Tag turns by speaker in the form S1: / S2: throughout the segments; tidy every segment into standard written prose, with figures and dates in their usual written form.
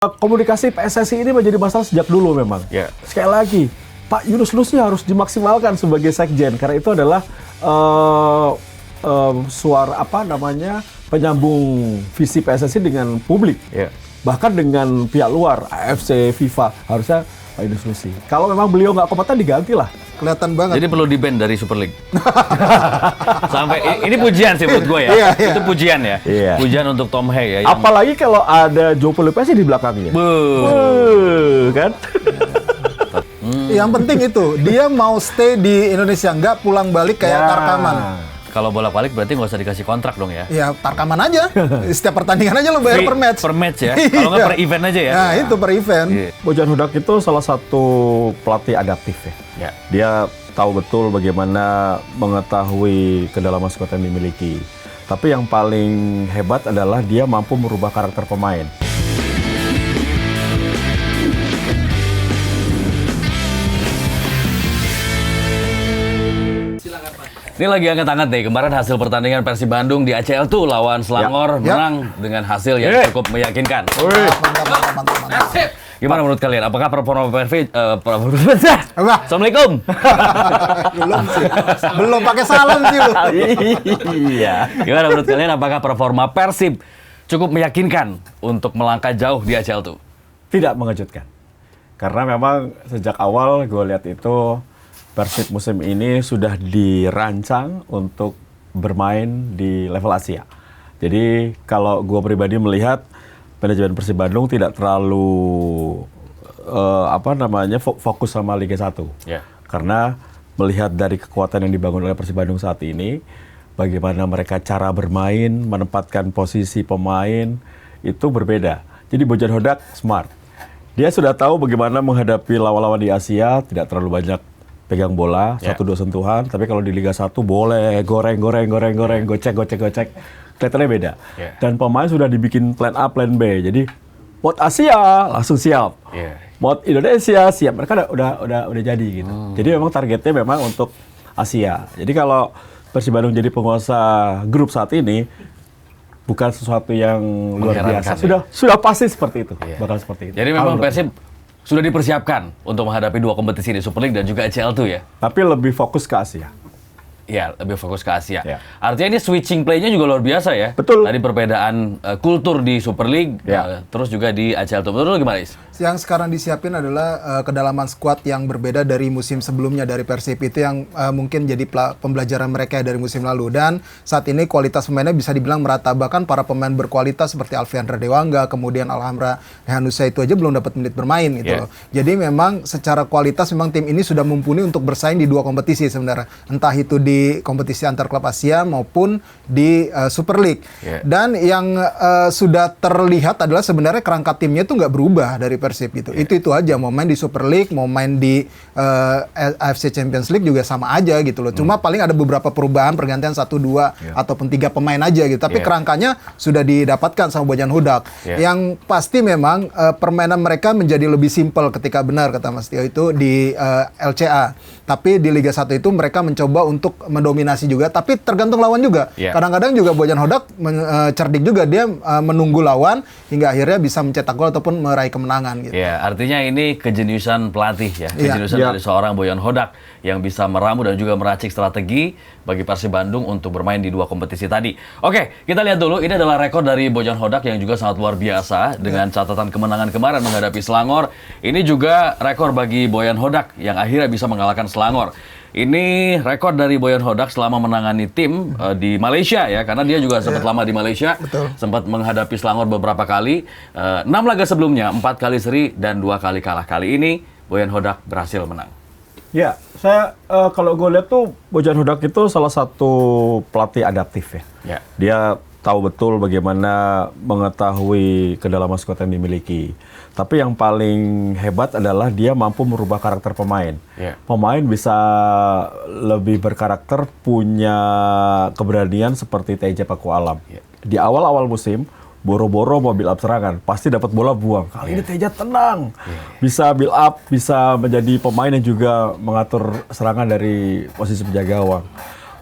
S1: Komunikasi PSSI ini menjadi masalah sejak dulu memang. Sekali lagi, Pak Yunus Nusi harus dimaksimalkan sebagai sekjen karena itu adalah suara penyambung visi PSSI dengan publik, bahkan dengan pihak luar, AFC, FIFA, harusnya Pak Yunus Nusi. Kalau memang beliau nggak kompeten digantilah.
S2: Kelihatan banget.
S3: Jadi perlu di-ban dari Super League. Sampai ini pujian sih menurut gue ya. Itu pujian ya. Pujian untuk Tom Hay ya.
S1: Apalagi kalau ada Joe Pelupesi di belakangnya. Kan?
S2: Yang penting itu dia mau stay di Indonesia, nggak pulang balik kayak Tarkaman.
S3: Kalau bolak-balik berarti nggak usah dikasih kontrak dong ya?
S2: Ya Tarkaman aja. Setiap pertandingan aja lo bayar per match.
S3: Per match ya? Kalau nggak per event aja ya?
S2: Nah itu per event.
S1: Bojan Hodak itu salah satu pelatih adaptif ya. Dia tahu betul bagaimana mengetahui kedalaman skuad yang dimiliki. Tapi yang paling hebat adalah dia mampu merubah karakter pemain.
S3: Ini lagi hangat-hangat deh, kemarin hasil pertandingan Persib Bandung di ACL tuh lawan Selangor menang dengan hasil yang cukup meyakinkan.
S2: Mantap.
S3: Gimana menurut kalian? Apakah performa Persib? Assalamualaikum.
S2: Belum pakai salam sih lu.
S1: Iya.
S3: Gimana menurut kalian? Apakah performa Persib cukup meyakinkan untuk melangkah jauh di ACL tuh?
S1: Tidak mengejutkan. Karena memang sejak awal gue lihat itu Persib musim ini sudah dirancang untuk bermain di level Asia. Jadi kalau gue pribadi melihat manajemen Persib Bandung tidak terlalu fokus sama Liga 1. Karena melihat dari kekuatan yang dibangun oleh Persib Bandung saat ini, bagaimana mereka cara bermain, menempatkan posisi pemain itu berbeda. Jadi Bojan Hodak smart. Dia sudah tahu bagaimana menghadapi lawan-lawan di Asia, tidak terlalu banyak pegang bola, 1-2 sentuhan, tapi kalau di Liga 1 boleh goreng, gocek. Kelihatannya beda. Dan pemain sudah dibikin plan A, plan B. Jadi mode Asia langsung siap. Mode Indonesia siap. Mereka udah jadi gitu. Jadi memang targetnya memang untuk Asia. Jadi kalau Persib Bandung jadi penguasa grup saat ini bukan sesuatu yang luar biasa. Sudah pasti seperti itu. Bakal seperti itu.
S3: Jadi memang Persib sudah dipersiapkan untuk menghadapi dua kompetisi di Super League dan juga ACL tuh ya?
S1: Tapi lebih fokus ke Asia.
S3: Ya, lebih fokus ke Asia. Artinya ini switching play-nya juga luar biasa ya?
S1: Betul.
S3: Tadi perbedaan kultur di Super League, terus juga di ACL tuh. Menurut lu gimana, Is?
S2: Yang sekarang disiapin adalah kedalaman skuad yang berbeda dari musim sebelumnya dari Persib. Itu yang mungkin jadi pembelajaran mereka dari musim lalu. Dan saat ini kualitas pemainnya bisa dibilang merata. Bahkan para pemain berkualitas seperti Alfiandra Dewangga, kemudian Alhamra Hanusa itu aja belum dapat menit bermain gitu loh. Jadi memang secara kualitas memang tim ini sudah mumpuni untuk bersaing di dua kompetisi sebenarnya. Entah itu di kompetisi antar klub Asia maupun di Super League. Dan yang sudah terlihat adalah sebenarnya kerangka timnya itu nggak berubah dari Persib gitu. Itu aja, mau main di Super League, mau main di AFC Champions League juga sama aja gitu loh. Cuma paling ada beberapa perubahan, pergantian 1, 2 ataupun 3 pemain aja gitu. Tapi kerangkanya sudah didapatkan sama Bojan Hodak. Yang pasti memang permainan mereka menjadi lebih simpel ketika benar kata Mas Tio itu di LCA. Tapi di Liga 1 itu mereka mencoba untuk mendominasi juga, tapi tergantung lawan juga. Kadang-kadang juga Bojan Hodak cerdik juga, dia menunggu lawan hingga akhirnya bisa mencetak gol ataupun meraih kemenangan gitu.
S3: Ya, artinya ini kejeniusan pelatih ya, kejeniusan dari seorang Bojan Hodak yang bisa meramu dan juga meracik strategi bagi Persib Bandung untuk bermain di dua kompetisi tadi. Oke, kita lihat dulu, ini adalah rekor dari Bojan Hodak yang juga sangat luar biasa dengan catatan kemenangan kemarin menghadapi Selangor. Ini juga rekor bagi Bojan Hodak yang akhirnya bisa mengalahkan Selangor. Ini rekor dari Bojan Hodak selama menangani tim di Malaysia ya, karena dia juga sempat lama di Malaysia, sempat menghadapi Selangor beberapa kali. 6 laga sebelumnya, 4 kali seri dan 2 kali kalah. Kali ini Bojan Hodak berhasil menang.
S1: Ya, saya kalau gue lihat tuh Bojan Hodak itu salah satu pelatih adaptif ya. Dia tahu betul bagaimana mengetahui kedalaman skuad yang dimiliki. Tapi yang paling hebat adalah dia mampu merubah karakter pemain. Pemain bisa lebih berkarakter, punya keberanian seperti TJ Paku Alam. Di awal-awal musim, boro-boro mau build up serangan, pasti dapat bola buang. Kali ini Teja tenang, bisa build up, bisa menjadi pemain yang juga mengatur serangan dari posisi penjaga gawang.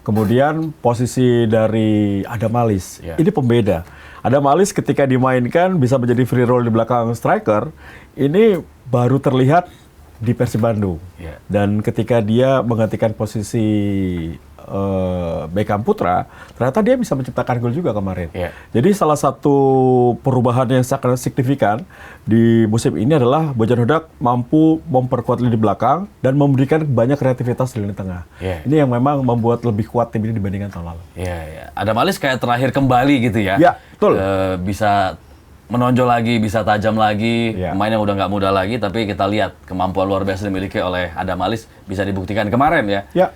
S1: Kemudian posisi dari Adam Alis, ini pembeda. Adam Alis ketika dimainkan bisa menjadi free role di belakang striker, ini baru terlihat di Persib Bandung.
S3: Yeah.
S1: Dan ketika dia menggantikan posisi Beckham Putra, ternyata dia bisa menciptakan gol juga kemarin.
S3: Yeah.
S1: Jadi salah satu perubahan yang sangat signifikan di musim ini adalah Bojan Hodak mampu memperkuat lini belakang dan memberikan banyak kreativitas di lini tengah.
S3: Yeah.
S1: Ini yang memang membuat lebih kuat tim ini dibandingkan tahun lalu.
S3: Iya. Adam Alis kayak terakhir kembali gitu ya.
S1: Ya, betul.
S3: Bisa menonjol lagi, bisa tajam lagi,
S1: Ya.
S3: pemain yang udah nggak muda lagi, tapi kita lihat kemampuan luar biasa dimiliki oleh Adam Alis bisa dibuktikan kemarin ya.
S1: Ya.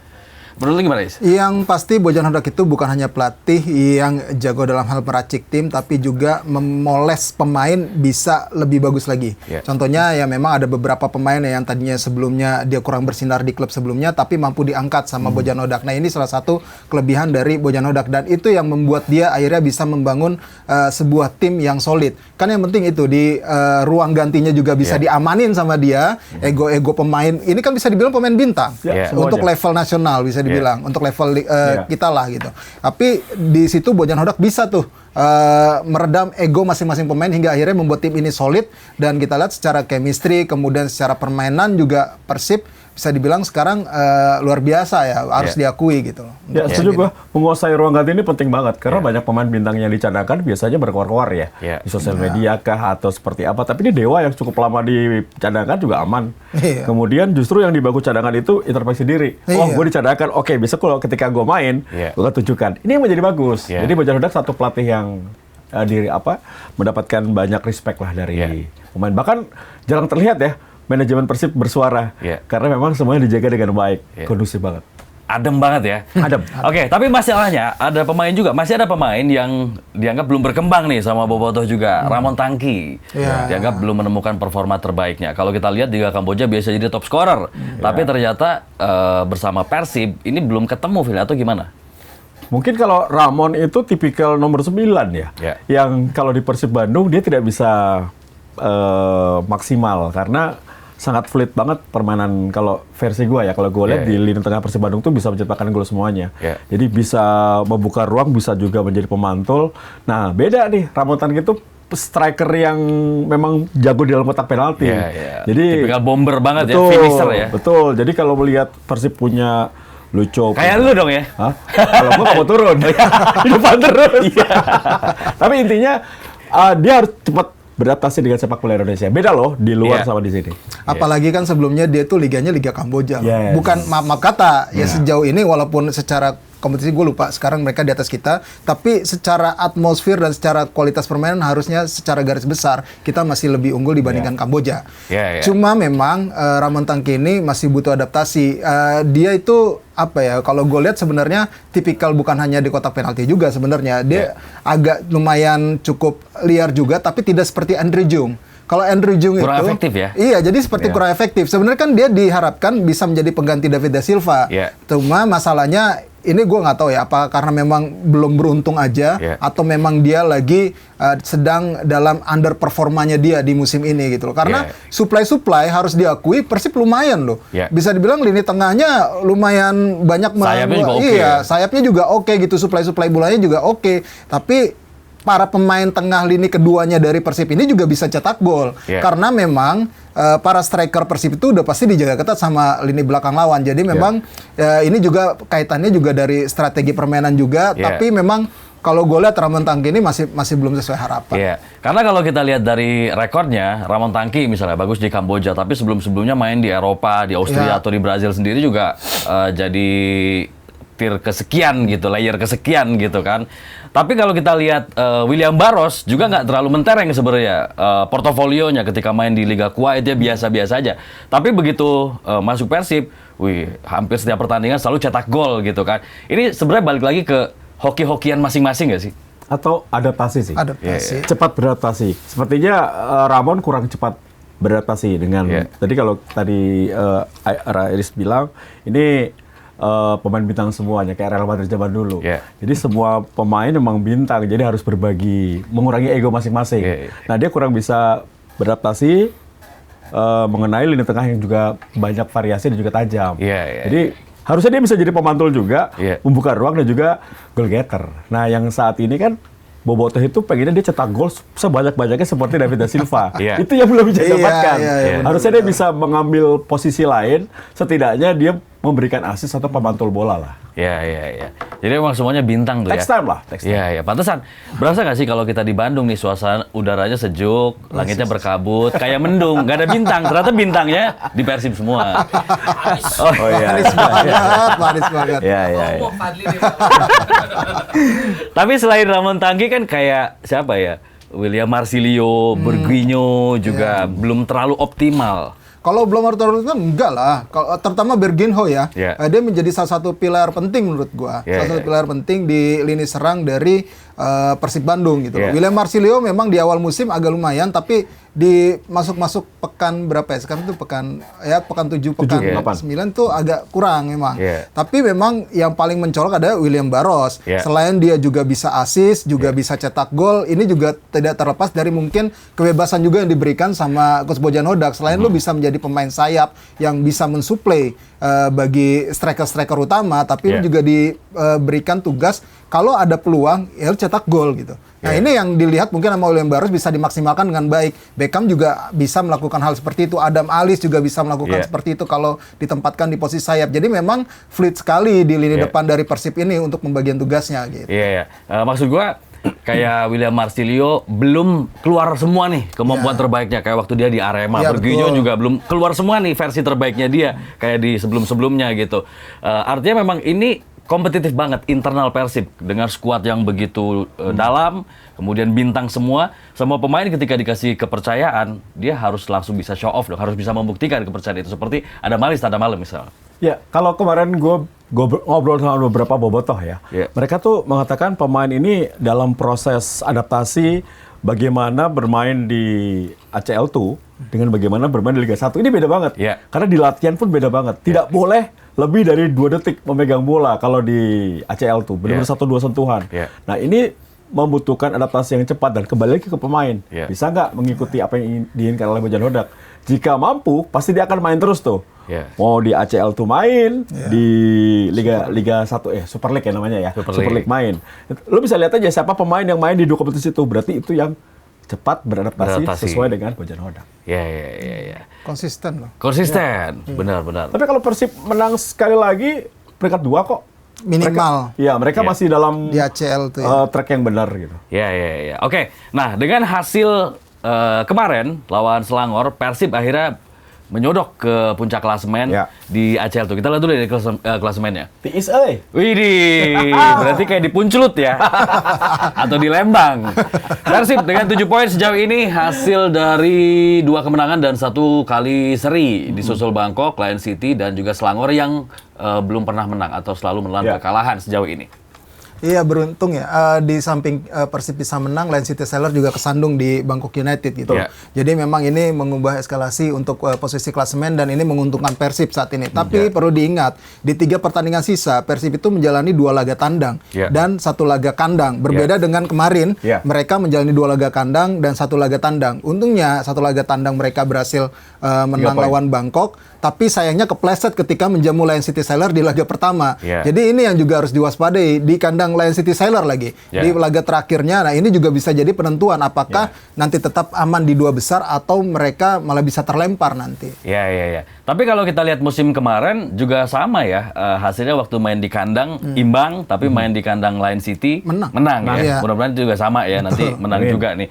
S3: Menurut lu gimana, Is?
S2: Yang pasti Bojan Hodak itu bukan hanya pelatih yang jago dalam hal meracik tim, tapi juga memoles pemain bisa lebih bagus lagi.
S3: Yeah.
S2: Contohnya ya memang ada beberapa pemain yang tadinya sebelumnya dia kurang bersinar di klub sebelumnya, tapi mampu diangkat sama Bojan Hodak. Nah ini salah satu kelebihan dari Bojan Hodak, dan itu yang membuat dia akhirnya bisa membangun sebuah tim yang solid. Kan yang penting itu di ruang gantinya juga bisa diamanin sama dia, ego-ego pemain. Ini kan bisa dibilang pemain bintang untuk level nasional bisa dibilang, untuk level kita lah gitu. Tapi di situ Bojan Hodak bisa tuh meredam ego masing-masing pemain hingga akhirnya membuat tim ini solid, dan kita lihat secara chemistry kemudian secara permainan juga Persib bisa dibilang sekarang luar biasa ya, harus diakui gitu loh.
S1: Ya, setuju gua. Menguasai ruang ganti ini penting banget karena banyak pemain bintang yang dicadangkan biasanya berkeluar-keluar ya. Di sosial media kah atau seperti apa. Tapi ini Dewa yang cukup lama dicadangkan juga aman. Kemudian justru yang dibagus cadangan itu introspeksi diri. Oh, gue dicadangkan. Oke, besok kalau ketika gue main, gue akan tunjukkan. Ini yang menjadi bagus. Jadi Bojan Hodak satu pelatih yang mendapatkan banyak respect lah dari pemain. Bahkan jarang terlihat ya manajemen Persib bersuara, karena memang semuanya dijaga dengan baik, kondusif banget.
S3: Adem banget ya.
S1: Adem.
S3: Oke, tapi masalahnya ada pemain juga, masih ada pemain yang dianggap belum berkembang nih sama Bobotoh juga. Ramon Tangki dianggap belum menemukan performa terbaiknya. Kalau kita lihat di Kamboja biasa jadi top scorer, tapi ternyata bersama Persib ini belum ketemu, Phil, atau gimana?
S1: Mungkin kalau Ramon itu tipikal nomor 9 ya, yang kalau di Persib Bandung dia tidak bisa maksimal karena sangat fluid banget permainan kalau versi gue ya. Kalau gue lihat di lini tengah Persib Bandung tuh bisa menciptakan gol semuanya. Jadi bisa membuka ruang, bisa juga menjadi pemantul. Nah beda nih, Ramon Tangki itu striker yang memang jago di dalam kotak penalti. Jadi
S3: tipikal bomber banget
S1: betul,
S3: ya, finisher ya.
S1: Betul. Jadi kalau melihat Persib punya Lucu.
S3: Kayak lu dong ya?
S1: Hah? Kalau gue nggak mau turun, di depan terus. Tapi intinya dia harus cepat beradaptasi dengan sepak bola Indonesia. Beda loh di luar sama di sini.
S2: Apalagi kan sebelumnya dia tuh liganya Liga Kamboja. Bukan maaf kata ya sejauh ini walaupun secara kompetisi gue lupa sekarang mereka di atas kita, tapi secara atmosfer dan secara kualitas permainan harusnya secara garis besar kita masih lebih unggul dibandingkan Kamboja. Cuma memang Ramon Tangki ini masih butuh adaptasi. Dia itu apa ya, kalau gue lihat sebenarnya tipikal bukan hanya di kotak penalti juga sebenarnya. Dia agak lumayan cukup liar juga, tapi tidak seperti Andre Jung. Kalau Andrew Jung
S3: kurang
S2: itu
S3: efektif ya?
S2: Iya, jadi seperti kurang efektif. Sebenarnya kan dia diharapkan bisa menjadi pengganti David da Silva. Cuma masalahnya ini gue nggak tahu ya, apa karena memang belum beruntung aja atau memang dia lagi sedang dalam underperformanya dia di musim ini gitu loh. Karena supply harus diakui Persib lumayan loh. Bisa dibilang lini tengahnya lumayan banyak.
S3: Sayapnya juga oke.
S2: Sayapnya juga oke gitu, supply bolanya juga oke. Tapi para pemain tengah lini keduanya dari Persib ini juga bisa cetak gol. Karena memang para striker Persib itu udah pasti dijaga ketat sama lini belakang lawan. Jadi memang ini juga kaitannya juga dari strategi permainan juga. Tapi memang kalau gue lihat Ramon Tangki ini masih belum sesuai harapan.
S3: Karena kalau kita lihat dari rekornya, Ramon Tangki misalnya bagus di Kamboja, tapi sebelum-sebelumnya main di Eropa, di Austria atau di Brazil sendiri juga jadi tier kesekian gitu, layer kesekian gitu kan. Tapi kalau kita lihat William Barros juga nggak terlalu mentereng sebenarnya portofolionya ketika main di Liga Kuwait dia biasa-biasa aja. Tapi begitu masuk Persib, hampir setiap pertandingan selalu cetak gol gitu kan. Ini sebenarnya balik lagi ke hoki-hokian masing-masing nggak sih?
S1: Atau adaptasi sih?
S2: Adaptasi.
S1: Cepat beradaptasi. Sepertinya Ramon kurang cepat beradaptasi dengan tadi kalau tadi Iris bilang ini pemain bintang semuanya kayak Real Madrid zaman dulu. Jadi semua pemain memang bintang, jadi harus berbagi, mengurangi ego masing-masing. Nah dia kurang bisa beradaptasi mengenai lini tengah yang juga banyak variasi dan juga tajam. Jadi harusnya dia bisa jadi pemantul juga, membuka ruang dan juga goal getter. Nah yang saat ini kan Bobotoh itu pengennya dia cetak gol sebanyak-banyaknya seperti David da Silva.
S3: Iya.
S1: Itu yang belum bisa
S2: Iya,
S1: dapatkan.
S2: iya,
S1: Harusnya dia bisa mengambil posisi lain, setidaknya dia memberikan assist atau pemantul bola lah.
S3: Iya. Jadi emang semuanya bintang tuh ya.
S1: Text time lah, text time.
S3: Iya. Pantesan. Berasa nggak sih kalau kita di Bandung nih suasana udaranya sejuk, langitnya berkabut, kayak mendung, nggak ada bintang. Ternyata bintangnya di Persib semua.
S1: Oh iya.
S2: Manis banget.
S1: Iya.
S3: Tapi selain Ramon Tangki kan kayak siapa ya? William Marsilio, Berguinho juga belum terlalu optimal.
S2: Kalau belum terlalu kan enggak lah. Kalau terutama Berginho ya,
S3: Yeah.
S2: Dia menjadi salah satu pilar penting menurut gua.
S3: Yeah,
S2: salah satu
S3: yeah.
S2: pilar penting di lini serang dari Persib Bandung gitu.
S3: Yeah.
S2: William Marsilio memang di awal musim agak lumayan, tapi di masuk pekan berapa ya? Sekarang tuh pekan 7, pekan 9 tuh agak kurang memang.
S3: Yeah.
S2: Tapi memang yang paling mencolok ada William Barros.
S3: Yeah.
S2: Selain dia juga bisa assist, juga bisa cetak gol, ini juga tidak terlepas dari mungkin kebebasan juga yang diberikan sama Coach Bojan Hodak. Selain lu bisa menjadi pemain sayap yang bisa mensuplai bagi striker-striker utama, tapi lu juga diberikan tugas kalau ada peluang ya lu cetak gol gitu. Nah ini yang dilihat mungkin sama William Barros bisa dimaksimalkan dengan baik. Beckham juga bisa melakukan hal seperti itu. Adam Alis juga bisa melakukan seperti itu kalau ditempatkan di posisi sayap. Jadi memang fluid sekali di lini depan dari Persib ini untuk pembagian tugasnya gitu.
S3: Iya. Maksud gua kayak William Marsilio belum keluar semua nih kemampuan terbaiknya kayak waktu dia di Arema. Berguinho juga belum keluar semua nih versi terbaiknya dia kayak di sebelum-sebelumnya gitu. Artinya memang ini kompetitif banget internal Persib dengan skuad yang begitu dalam, kemudian bintang semua pemain ketika dikasih kepercayaan dia harus langsung bisa show off dong, harus bisa membuktikan kepercayaan itu seperti ada Malis tanda malam misalnya.
S1: Ya, kalau kemarin gue ngobrol sama beberapa bobotoh ya, mereka tuh mengatakan pemain ini dalam proses adaptasi bagaimana bermain di ACL2 dengan bagaimana bermain di Liga 1 ini beda banget. Karena di latihan pun beda banget. Tidak boleh lebih dari 2 detik memegang bola kalau di ACL2, benar-benar 1-2 sentuhan. Nah ini membutuhkan adaptasi yang cepat dan kembali lagi ke pemain. Bisa nggak mengikuti apa yang diinginkan oleh Bojan Hodak? Jika mampu, pasti dia akan main terus tuh. Mau di ACL2 main, di Liga 1 Super League ya namanya ya. Super League main. Lo bisa lihat aja siapa pemain yang main di 2 kompetisi itu. Berarti itu yang cepat beradaptasi sesuai dengan Bojan Hodak.
S3: Iya.
S2: Konsisten loh.
S3: Konsisten, benar.
S1: Tapi kalau Persib menang sekali lagi, peringkat 2 kok.
S2: Minimal.
S1: Mereka masih dalam
S2: di ACL tuh
S1: track yang benar gitu.
S3: Iya. Oke, nah dengan hasil kemarin lawan Selangor, Persib akhirnya menyodok ke puncak klasemen di ACL tuh. Kita lihat dulu dari klasemennya.
S1: Tiis
S3: Widih, berarti kayak di Puncelut ya. Atau di Lembang. Persib dengan 7 poin sejauh ini hasil dari 2 kemenangan dan 1 kali seri. Disusul Bangkok, Lion City, dan juga Selangor yang belum pernah menang atau selalu menelan kekalahan sejauh ini.
S2: Iya beruntung ya, di samping Persib bisa menang, Lion City Sailor juga kesandung di Bangkok United gitu. Jadi memang ini mengubah eskalasi untuk posisi klasemen dan ini menguntungkan Persib saat ini. Tapi perlu diingat, di 3 pertandingan sisa, Persib itu menjalani 2 laga tandang dan 1 laga kandang. Berbeda dengan kemarin, mereka menjalani 2 laga kandang dan 1 laga tandang. Untungnya 1 laga tandang mereka berhasil menang lawan Bangkok, tapi sayangnya kepleset ketika menjamu Lion City Sailor di laga pertama. Jadi ini yang juga harus diwaspadai di kandang Lion City Sailor lagi di laga terakhirnya. Nah ini juga bisa jadi penentuan apakah nanti tetap aman di 2 besar atau mereka malah bisa terlempar nanti.
S3: Iya. Tapi kalau kita lihat musim kemarin juga sama ya, hasilnya waktu main di kandang imbang, tapi main di kandang Lion City menang ya. Mudah-mudahan juga sama ya, nanti menang juga nih.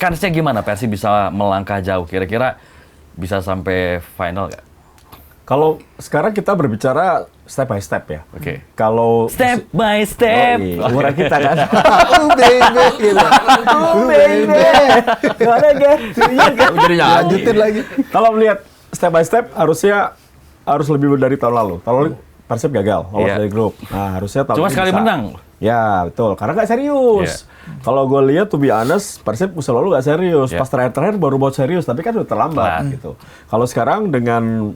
S3: Kansnya gimana Persib bisa melangkah jauh? Kira-kira bisa sampai final nggak?
S1: Kalau sekarang kita berbicara step by step ya.
S3: Oke.
S1: Kalau
S3: step by step.
S1: Umuran kita kan.
S2: Baby gitu. Baby.
S1: Jadi
S2: lanjutin lagi.
S1: Kalau melihat step by step harus lebih dari tahun lalu. Tahun lalu Persib gagal lolos dari grup. Nah, harusnya tahun
S3: cuma
S1: ini
S3: sekali
S1: bisa.
S3: menang.
S1: Ya, betul. Karena nggak serius. Kalau gue lihat, to be honest, Persib musim lalu nggak serius. Pas terakhir baru buat serius, tapi kan udah terlambat gitu. Kalau sekarang dengan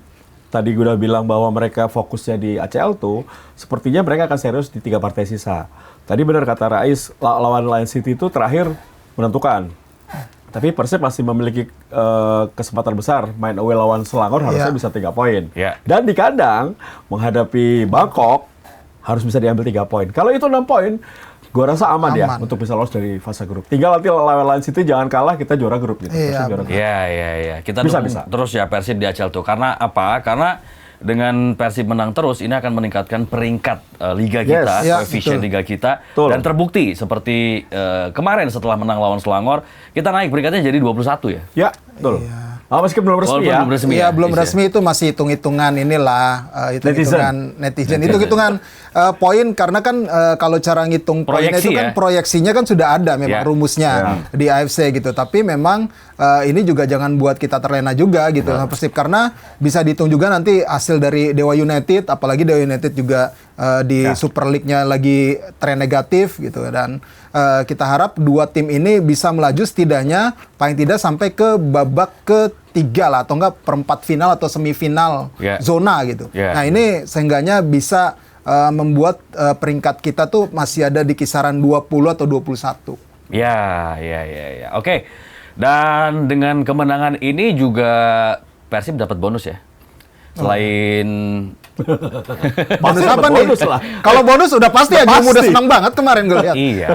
S1: tadi gue udah bilang bahwa mereka fokusnya di ACL tuh, sepertinya mereka akan serius di 3 partai sisa. Tadi benar kata Rais, lawan Lion City itu terakhir menentukan. Tapi Persib masih memiliki kesempatan besar main away lawan Selangor harusnya bisa 3 poin. Dan di kandang menghadapi Bangkok harus bisa diambil 3 poin. Kalau itu 6 poin, Gua rasa aman ya
S2: Aman.
S1: untuk bisa lolos dari fase grup. Tinggal nanti lawan Lain City jangan kalah, kita juara grup gitu.
S2: Iya,
S1: Persib juara grup.
S3: Iya. Kita
S1: Bisa,
S3: dukung
S1: bisa.
S3: terus ya Persib di ACL tuh. Karena apa? Karena dengan Persib menang terus, ini akan meningkatkan peringkat liga kita,
S2: Yes. Ya,
S3: koefisien
S2: betul.
S3: liga kita.
S1: Betul.
S3: Dan terbukti seperti kemarin setelah menang lawan Selangor, kita naik peringkatnya jadi 21 ya.
S1: Ya, betul. Meskipun belum resmi
S3: Walaupun
S1: ya.
S3: belum resmi.
S2: Iya,
S3: ya,
S2: belum
S3: Is, ya.
S2: resmi, itu masih hitung-hitungan inilah, hitung-hitungan netizen. Itu hitungan poin, karena kan kalau cara ngitung poinnya
S3: Proyeksi
S2: itu kan
S3: ya.
S2: proyeksinya kan sudah ada memang
S3: Ya.
S2: rumusnya di AFC gitu. Tapi memang ini juga jangan buat kita terlena juga gitu sama Persib, karena bisa dihitung juga nanti hasil dari Dewa United, apalagi Dewa United juga di Super League-nya lagi tren negatif gitu, dan kita harap dua tim ini bisa melaju setidaknya paling tidak sampai ke babak ketiga lah, atau enggak perempat final atau semifinal zona gitu.
S3: Yeah.
S2: Nah ini seenggaknya bisa membuat peringkat kita tuh masih ada di kisaran 20 atau 21.
S3: Ya. Oke. Dan dengan kemenangan ini juga Persib dapat bonus ya. Selain
S2: Bonus apa nih?
S1: bonus lah.
S2: Kalau bonus udah pasti ya,
S1: Pasti.
S2: udah senang banget kemarin gue lihat.
S3: iya,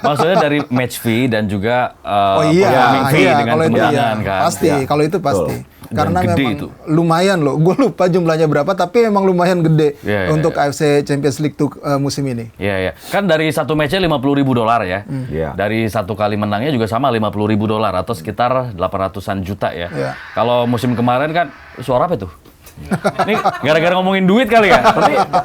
S3: maksudnya dari match fee dan juga
S2: Oh iya,
S3: performing fee dengan
S2: kalau itu
S3: kemenangan
S2: iya.
S3: kan.
S2: Pasti,
S1: Ya.
S2: kalau itu pasti.
S3: Dan
S2: Karena
S3: gede
S2: memang
S3: itu.
S2: lumayan loh. Gue lupa jumlahnya berapa, tapi memang lumayan gede
S3: Iya,
S2: untuk
S3: iya.
S2: AFC Champions League tuh musim ini.
S3: Iya. Kan dari satu match-nya $50.000 ya.
S1: Iya.
S3: Dari satu kali menangnya juga sama $50.000 atau sekitar 800-an juta ya.
S2: Iya.
S3: Kalau musim kemarin kan suara apa itu? Ini gara-gara ngomongin duit kali ya.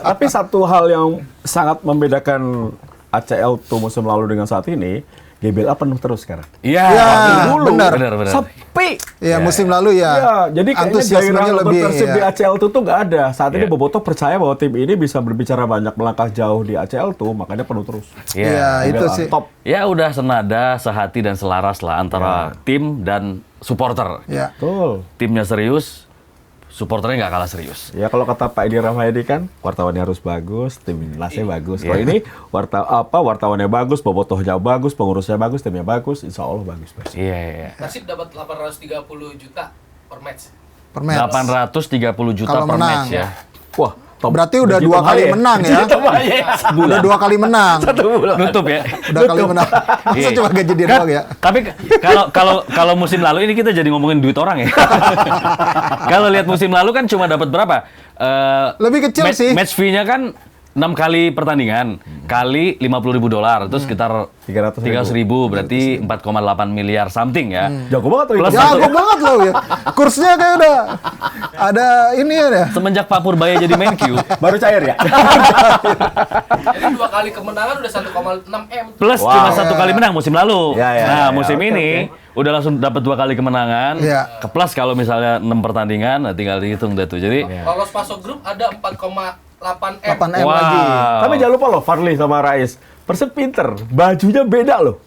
S1: Tapi satu hal yang sangat membedakan ACL tuh musim lalu dengan saat ini, GBLA penuh terus sekarang.
S3: Iya,
S2: Ya,
S3: dulu.
S2: benar.
S1: Sepi.
S2: Ya, musim lalu ya.
S1: Ya, jadi kayaknya
S2: antusiasmenya
S1: gairah
S2: lebih
S1: Persib di
S2: ya.
S1: ACL tuh nggak ada. Saat ini
S3: Iya.
S1: Bobotoh percaya bahwa tim ini bisa berbicara banyak, melangkah jauh di ACL tuh, makanya penuh terus.
S2: Iya, itu
S1: GBLA
S2: sih.
S1: top.
S3: Ya udah senada, sehati dan selaras lah antara tim dan supporter.
S2: Ya.
S1: Betul.
S3: Timnya serius, supporternya nggak kalah serius.
S1: Ya kalau kata Pak Edi Rahmayadi kan, wartawannya harus bagus, tim lasnya bagus. Kalau ini wartawannya bagus, bobotohnya bagus, pengurusnya bagus, timnya bagus, insya Allah bagus.
S3: Iya.
S4: Persib dapat 830 juta per match.
S2: Per match.
S3: 830 juta
S2: Kalau
S3: per
S2: menang.
S3: match ya.
S1: Wah, top.
S2: Berarti udah
S1: Begitu
S2: 2 kali
S1: bahaya.
S2: menang ya. Udah 2 kali menang.
S3: Nutup ya.
S2: Udah kali menang. Masa
S3: Iya.
S2: cuma gaji dia doang ya?
S3: Tapi kalau musim lalu ini kita jadi ngomongin duit orang ya. Kalau lihat musim lalu kan cuma dapat berapa?
S2: Lebih kecil sih.
S3: Match fee-nya kan 6 kali pertandingan kali $50.000 itu sekitar 300.000 berarti 4,8 miliar something ya.
S1: Jago banget tuh.
S3: Plus
S1: itu.
S3: satu-
S2: Jago banget loh ya. Kursnya kayak udah ada ini ya.
S3: Semenjak Pak Purbaya jadi Menkyu
S1: Baru cair ya?
S4: Jadi 2 kali kemenangan udah 1,6 M.
S3: plus
S1: Wow.
S3: cuma 1 kali menang musim lalu.
S1: Ya, ya,
S3: nah,
S1: ya,
S3: musim
S1: oke,
S3: ini udah langsung dapat 2 kali kemenangan.
S2: Ya.
S3: Ke plus kalau misalnya 6 pertandingan, nah tinggal dihitung deh tuh. Jadi
S4: Lolos masuk grup ada 4,8 M.
S2: 8 M
S3: wow.
S2: lagi.
S1: Tapi jangan lupa loh, Farli sama Rais. Persib pinter, bajunya beda loh.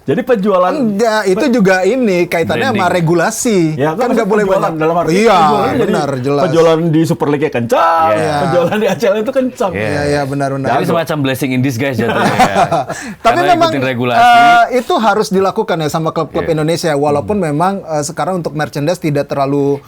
S1: Jadi penjualan
S2: Enggak, itu juga ini kaitannya sama
S3: Branding.
S2: regulasi.
S1: Ya,
S2: Kan nggak boleh
S1: penjualan
S2: banyak.
S1: dalam arti
S2: Iya,
S1: penjualan jadi
S2: benar, jelas.
S1: penjualan di Super League kencang,
S3: Iya.
S1: penjualan di ACL itu kencang.
S2: Iya, iya, benar-benar.
S3: Jadi semacam blessing in disguise jatuhnya ya.
S2: Tapi
S3: Karena
S2: memang
S3: ikutin regulasi.
S2: itu harus dilakukan ya sama klub-klub
S3: Iya.
S2: Indonesia. Walaupun memang sekarang untuk merchandise tidak terlalu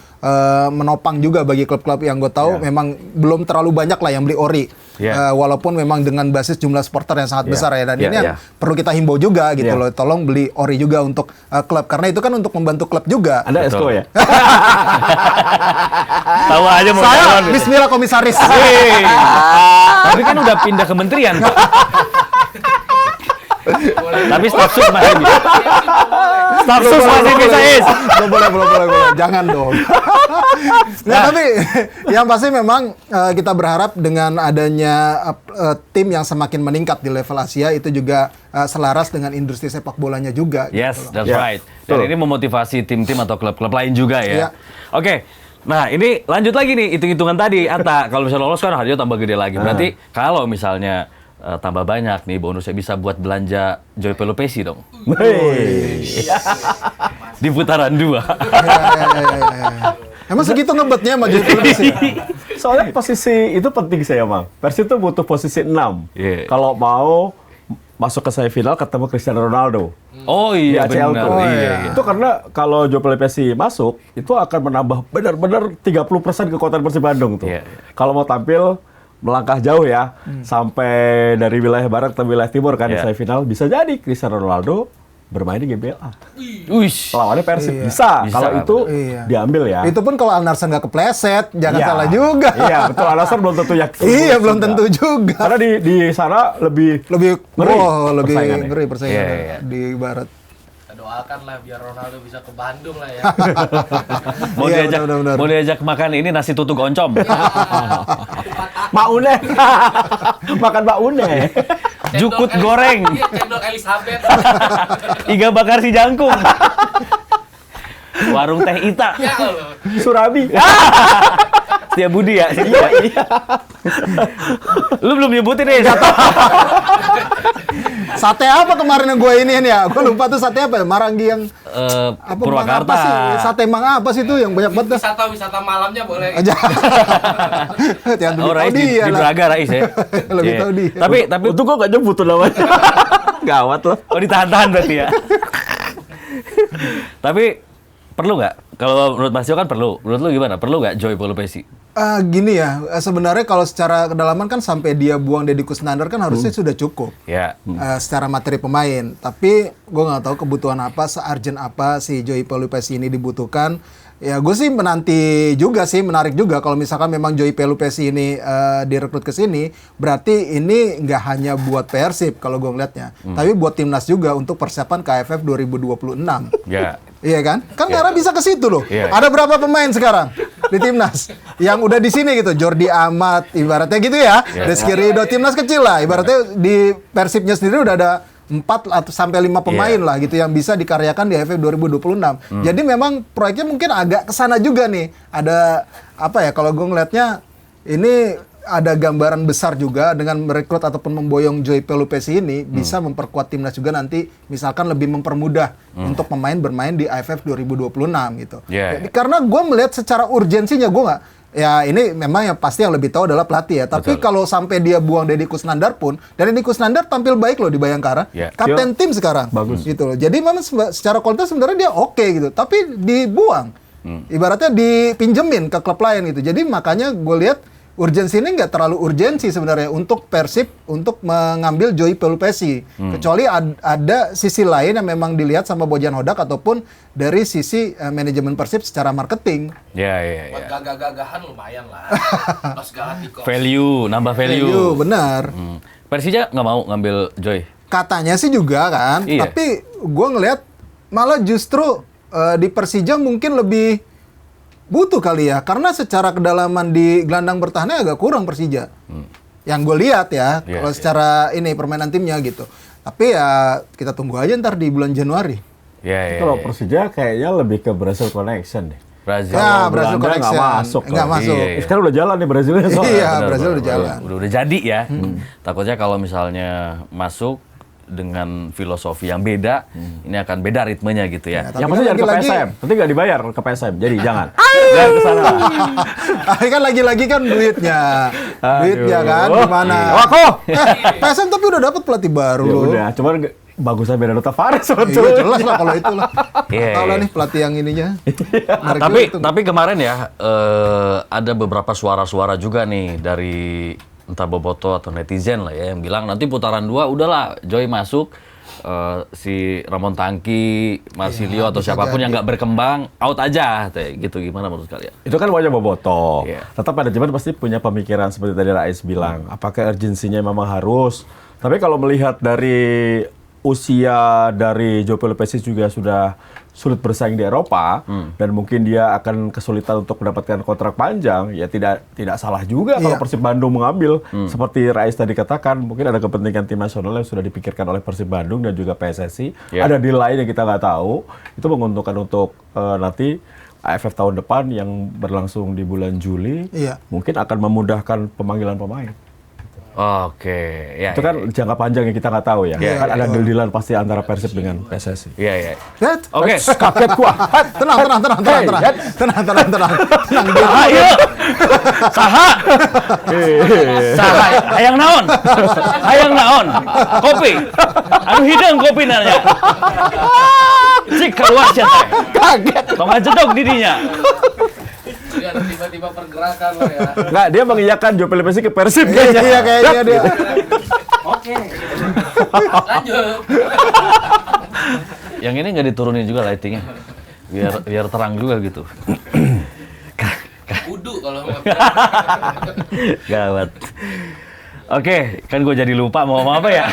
S2: menopang juga bagi klub-klub yang gue tahu. Memang belum terlalu banyak lah yang beli ori.
S3: Iya.
S2: Walaupun memang dengan basis jumlah supporter yang sangat
S1: Iya.
S2: besar ya. Dan
S3: Iya,
S2: ini yang
S3: iya.
S2: perlu kita himbau juga gitu
S1: Iya.
S2: loh. Tolong beli ori juga untuk klub. Karena itu kan untuk membantu klub juga.
S1: Anda
S3: Betul.
S1: Esko ya?
S3: Tahu aja mau
S2: Saya
S3: calon.
S2: Bismillah komisaris.
S3: Hei. Tapi kan udah pindah kementerian. Pak. Tapi staf sus masih bisa. Staf sus masih bisa is.
S2: Belum boleh. Jangan dong. Nah, tapi yang pasti memang kita berharap dengan adanya tim yang semakin meningkat di level Asia itu juga selaras dengan industri sepak bolanya juga.
S3: Yes,
S2: gitu loh.
S3: that's
S1: Ya,
S3: right. Dan
S1: betul.
S3: ini memotivasi tim-tim atau klub-klub lain juga
S2: Ya.
S3: ya. Oke. Nah, ini lanjut lagi nih hitung-hitungan tadi. Ata, kalau misalnya lolos kan hadiah tambah gede lagi. Berarti kalau misalnya tambah banyak nih bonusnya bisa buat belanja Joy Pelopesi dong.
S1: Hei.
S3: Di putaran 2.
S2: Ya. Emang segitu ngebetnya sama Joy Pelopesi?
S1: Soalnya posisi itu penting saya, Mang. Persib itu butuh posisi 6.
S3: Iya.
S1: Kalau mau masuk ke semifinal ketemu Cristiano Ronaldo.
S3: Oh
S1: Di
S3: iya
S1: ACL
S3: benar.
S1: tuh.
S3: Iya.
S1: Itu karena kalau Joe Pelopesi masuk, itu akan menambah benar-benar 30% kekuatan Persib Bandung tuh.
S3: Iya.
S1: Kalau mau tampil melangkah jauh ya, sampai dari wilayah barat ke wilayah timur kan di
S3: Yeah.
S1: semifinal, bisa jadi Cristiano Ronaldo bermain di GBLA.
S3: Wish.
S1: Lawannya Persib.
S2: Iya.
S1: Bisa,
S3: Bisa,
S1: kalau itu
S2: Iya.
S1: diambil ya.
S2: Itu pun kalau Al-Nassr nggak kepleset, jangan
S1: Iya.
S2: salah juga.
S1: Iya, betul. Al-Nassr belum tentu yakin.
S2: Iya, belum tentu juga.
S1: Karena di sana lebih
S2: Lebih lebih
S1: persaingannya.
S2: ngeri persaingan
S3: Iya, iya.
S2: di barat.
S4: Kita doakan lah biar Ronaldo bisa ke Bandung lah ya.
S3: Mau
S2: Iya,
S3: diajak
S2: benar-benar.
S3: mau diajak makan ini nasi tutuk oncom.
S1: Maune. Makan Maune.
S3: Jukut goreng.
S4: Iya, cendol Elizabeth.
S3: Iga bakar si jangkung. Warung teh Ita.
S4: Ya Allah.
S1: Surabi.
S3: Setia Budi ya. Iya. Lu belum nyebutin nih satu.
S2: Sate apa kemarin yang gue iniin ya? Gue lupa tuh sate apa ya? Marangi yang apa mang
S3: Purwakarta.
S2: apa sih? Sate mang apa sih itu yang banyak banget dah.
S4: Wisata malamnya boleh.
S2: Aja. Jangan
S3: Oh, Rais di
S2: dia lah.
S3: Braga Rais ya.
S2: Lebih
S3: Iya.
S2: tahu dia.
S3: Tapi
S1: Untung kok gak nyebut tuh namanya. Gawat loh.
S3: oh ditahan-tahan berarti ya. Tapi perlu nggak? Kalau menurut Mas Yo kan perlu. Menurut lu gimana? Perlu nggak Joy Pelupesi?
S2: Gini ya, sebenarnya kalau secara kedalaman kan sampai dia buang Deddy Kusnandar kan harusnya sudah cukup.
S3: Ya.
S2: Secara materi pemain, tapi gue nggak tahu kebutuhan apa, se-urgent apa si Joy Pelupesi ini dibutuhkan. Ya gue sih menanti juga sih, menarik juga kalau misalkan memang Joy Pelupesi ini direkrut ke sini, berarti ini nggak hanya buat Persib kalau gue ngeliatnya, tapi buat timnas juga untuk persiapan KFF 2026.
S3: Ya.
S2: Iya kan? Kan Nara bisa ke situ loh.
S3: Iya.
S2: Ada berapa pemain sekarang di timnas yang udah di sini gitu? Jordi Amat, ibaratnya gitu ya.
S3: Iya.
S2: Rizky Ridho, timnas kecil lah. Ibaratnya di Persibnya sendiri udah ada 4 atau sampai 5 pemain
S3: Iya.
S2: lah gitu yang bisa dikaryakan di AFF 2026. Jadi memang proyeknya mungkin agak kesana juga nih. Ada apa ya? Kalau gue ngelihatnya ini ada gambaran besar juga dengan merekrut ataupun memboyong Joy Pelupesi ini bisa memperkuat timnas juga nanti misalkan lebih mempermudah untuk pemain bermain di AFF 2026 gitu.
S3: Yeah.
S2: Jadi, karena gue melihat secara urgensinya gue nggak, ya ini memang yang pasti yang lebih tahu adalah pelatih ya. Tapi
S3: Betul.
S2: kalau sampai dia buang Deddy Kusnandar pun, dan Deddy Kusnandar tampil baik loh di Bayangkara,
S3: Yeah.
S2: kapten tim sekarang,
S1: Bagus.
S2: gitu loh. Jadi memang secara kualitas sebenarnya dia oke gitu, tapi dibuang, ibaratnya dipinjemin ke klub lain gitu. Jadi makanya gue lihat urgensi ini nggak terlalu urgensi sebenarnya untuk Persib untuk mengambil Joy Pelupesi. Kecuali ada sisi lain yang memang dilihat sama Bojan Hodak ataupun dari sisi manajemen Persib secara marketing.
S3: Ya, ya,
S4: Buat
S3: ya.
S4: gagah-gagahan lumayan lah. Pas Galacticos.
S3: Value, nambah value.
S2: Benar.
S3: Persija nggak mau ngambil Joy.
S2: Katanya sih juga kan,
S3: Iya.
S2: tapi gue ngelihat malah justru di Persija mungkin lebih butuh kali ya, karena secara kedalaman di gelandang bertahannya agak kurang Persija. Yang gue lihat ya,
S3: Iya,
S2: kalau
S3: iya.
S2: secara ini permainan timnya gitu. Tapi ya kita tunggu aja ntar di bulan Januari.
S3: Ya, ya.
S1: Kalau
S3: ya.
S1: Persija kayaknya lebih ke Brazil Connection deh.
S3: Brazil.
S2: Ya,
S1: Kalau
S2: Brazil
S1: Belanda
S2: Connection.
S1: nggak masuk.
S2: Nggak
S1: loh.
S2: masuk.
S3: Iya, iya.
S1: Sekarang udah jalan nih Brazilnya soalnya.
S2: Iya,
S3: Benar,
S2: Brazil
S3: benar,
S2: udah jalan.
S3: Udah jadi ya. Takutnya kalau misalnya masuk dengan filosofi yang beda, ini akan beda ritmenya gitu ya.
S2: Tapi
S1: Yang pasti
S2: kan
S1: jangan ke
S2: lagi-lagi-
S1: PSM. Nanti nggak dibayar ke PSM. Jadi jangan. Jangan ke sana.
S2: Kan lagi-lagi kan duitnya. Duitnya kan
S1: Aduh.
S2: gimana?
S1: Iya. Wako!
S2: PSM tapi udah dapat pelatih baru
S1: Ya
S2: loh.
S1: udah, cuman bagusnya Bernardo Tavares
S2: Iya
S1: sebetulnya.
S2: jelas lah kalau itu lah.
S3: Iya,
S2: Tahu lah
S3: iya.
S2: nih pelatih yang ininya. Menarik
S3: Tapi
S2: juga itu.
S3: tapi kemarin ya ada beberapa suara-suara juga nih dari entah boboto atau netizen lah ya yang bilang nanti putaran 2 udahlah Joy masuk si Ramon Tangki, Marsilio atau
S2: bisa
S3: siapapun
S2: jadi.
S3: yang nggak berkembang out aja gitu gimana menurut kalian?
S1: Itu kan wajah boboto.
S3: Iya.
S1: Tetap manajemen pasti punya pemikiran seperti tadi Rais bilang. Apakah urgensinya memang harus? Tapi kalau melihat dari usia dari Joy Pelupesi juga sudah sulit bersaing di Eropa dan mungkin dia akan kesulitan untuk mendapatkan kontrak panjang, ya tidak salah juga kalau
S2: Iya.
S1: Persib Bandung mengambil. Seperti Rais tadi katakan, mungkin ada kepentingan tim nasional yang sudah dipikirkan oleh Persib Bandung dan juga PSSI.
S3: Iya.
S1: Ada deal lain yang kita nggak tahu. Itu menguntungkan untuk nanti AFF tahun depan yang berlangsung di bulan Juli,
S2: Iya.
S1: mungkin akan memudahkan pemanggilan pemain.
S3: Oke, ya.
S1: Itu kan jangka panjang yang kita nggak tahu ya.
S3: Iya,
S1: Kan ada deal-dealan pasti antara Persib dengan PSSI.
S3: Iya, iya.
S2: Lihat.
S3: Oke.
S1: Kaget gua.
S2: Tenang.
S3: Ayo. Saha. Saha. Hayang naon? Hayang naon? Kopi. Anu hidung kopi nanya. Cik keluar teh.
S1: Kaget.
S3: Tong ajedog didinya.
S4: Nggak ada tiba-tiba pergerakan lo ya.
S1: Nggak, dia mengiyakan Joe Pelipesi ke Persib
S2: Iya,
S1: kayaknya.
S2: kayaknya dia.
S4: Oke. Lanjut.
S3: Yang ini nggak diturunin juga lightingnya, biar terang juga gitu.
S4: Kudu kalau mau.
S3: Gawat. Oke, kan gue jadi lupa mau ngomong apa ya?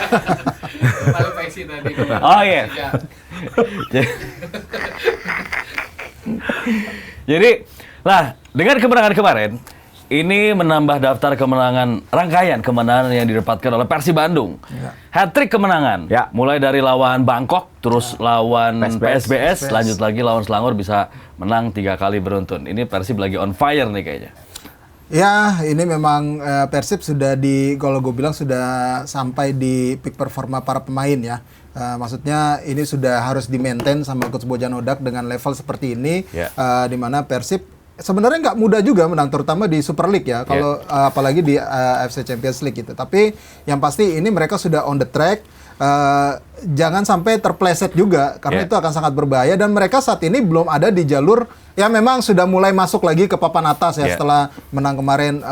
S4: Paling peksi tadi.
S3: Oh iya.
S4: Ya.
S3: Jadi, lah dengan kemenangan kemarin, ini menambah daftar kemenangan, rangkaian kemenangan yang didapatkan oleh Persib Bandung. Hat-trick kemenangan,
S1: Ya.
S3: mulai dari lawan Bangkok, terus lawan PSBS, lanjut lagi lawan Selangor bisa menang 3 kali beruntun. Ini Persib lagi on fire nih kayaknya.
S2: Ya, ini memang Persib sudah kalau gue bilang sudah sampai di peak performa para pemain ya. Maksudnya ini sudah harus di-maintain sama Coach Bojan Hodak dengan level seperti ini,
S3: Ya.
S2: di mana Persib sebenarnya nggak mudah juga menang, terutama di Super League ya. Kalau apalagi di AFC Champions League gitu. Tapi yang pasti ini mereka sudah on the track. Jangan sampai terpleset juga karena itu akan sangat berbahaya, dan mereka saat ini belum ada di jalur ya, memang sudah mulai masuk lagi ke papan atas ya setelah menang kemarin,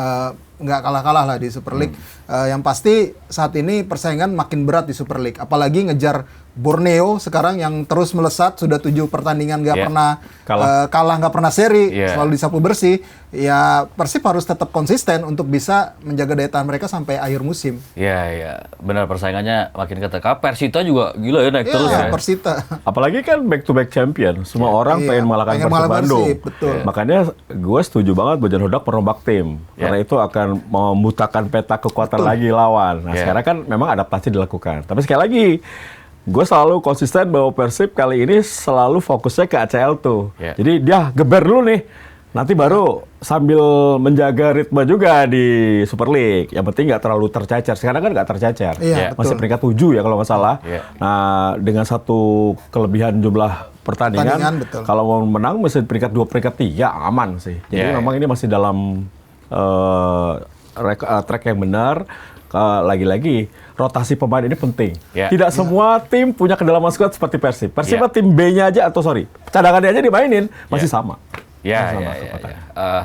S2: nggak kalah-kalah lah di Super League. Yang pasti saat ini persaingan makin berat di Super League, apalagi ngejar Borneo sekarang yang terus melesat, sudah 7 pertandingan nggak pernah kalah, nggak pernah seri, selalu disapu bersih. Ya Persib harus tetap konsisten untuk bisa menjaga daya tahan mereka sampai akhir musim.
S3: Iya, benar, persaingannya makin ketat. Persita juga gila ya, naik terus ya.
S2: Persita.
S1: Apalagi kan back to back champion, semua orang
S2: Iya,
S1: pengen mengalahkan
S2: pengen
S1: Persib
S2: mengalahkan
S1: Bandung.
S2: Persib, betul.
S1: Makanya gue setuju banget Bojan Hodak merombak tim, karena itu akan membutakan peta kekuatan lagi lawan. Nah sekarang kan memang adaptasi dilakukan. Tapi sekali lagi, gue selalu konsisten bahwa Persib kali ini selalu fokusnya ke ACL tuh. Jadi dia geber dulu nih, nanti baru sambil menjaga ritme juga di Super League. Yang penting nggak terlalu tercecer. Sekarang kan nggak tercecer.
S2: betul.
S1: Masih peringkat 7 ya kalau nggak salah. Nah dengan satu kelebihan jumlah pertandingan, kalau mau menang mesti peringkat 2, peringkat 3 aman sih. Jadi memang ini masih dalam track yang benar. Lagi-lagi rotasi pemain ini penting. Tidak semua tim punya kedalaman skuad seperti Persib. Persib tim B-nya aja, atau cadangannya aja dimainin masih sama.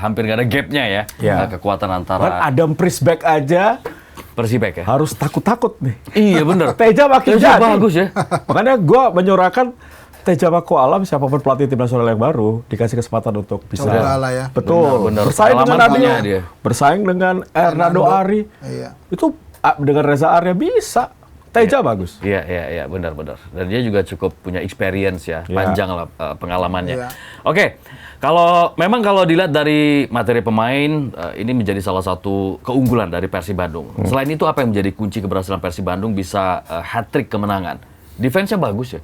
S3: Hampir nggak ada gapnya ya. Kekuatan antara.
S1: Kan Adam Prisbeck aja
S3: Persibek ya.
S1: harus takut-takut nih.
S3: Iya bener.
S1: Teja makin
S3: Teja
S1: jadi.
S3: bagus ya.
S1: Makanya gue menyuarakan Teja Mako Alam, siapapun pelatih tim nasional yang baru, dikasih kesempatan untuk bisa.
S2: Cobalah ya.
S1: Betul.
S3: Benar.
S1: Bersaing dengan
S3: Pengalaman
S1: Nabil,
S3: punya dia.
S1: bersaing dengan Hernando Ari.
S2: Iya.
S1: Itu dengan Reza Arya bisa. Teja bagus.
S3: Iya, benar. Dan dia juga cukup punya experience ya, panjang lah pengalamannya. Oke, kalau dilihat dari materi pemain, ini menjadi salah satu keunggulan dari Persib Bandung. Selain itu, apa yang menjadi kunci keberhasilan Persib Bandung bisa hat-trick kemenangan? Defense-nya bagus ya?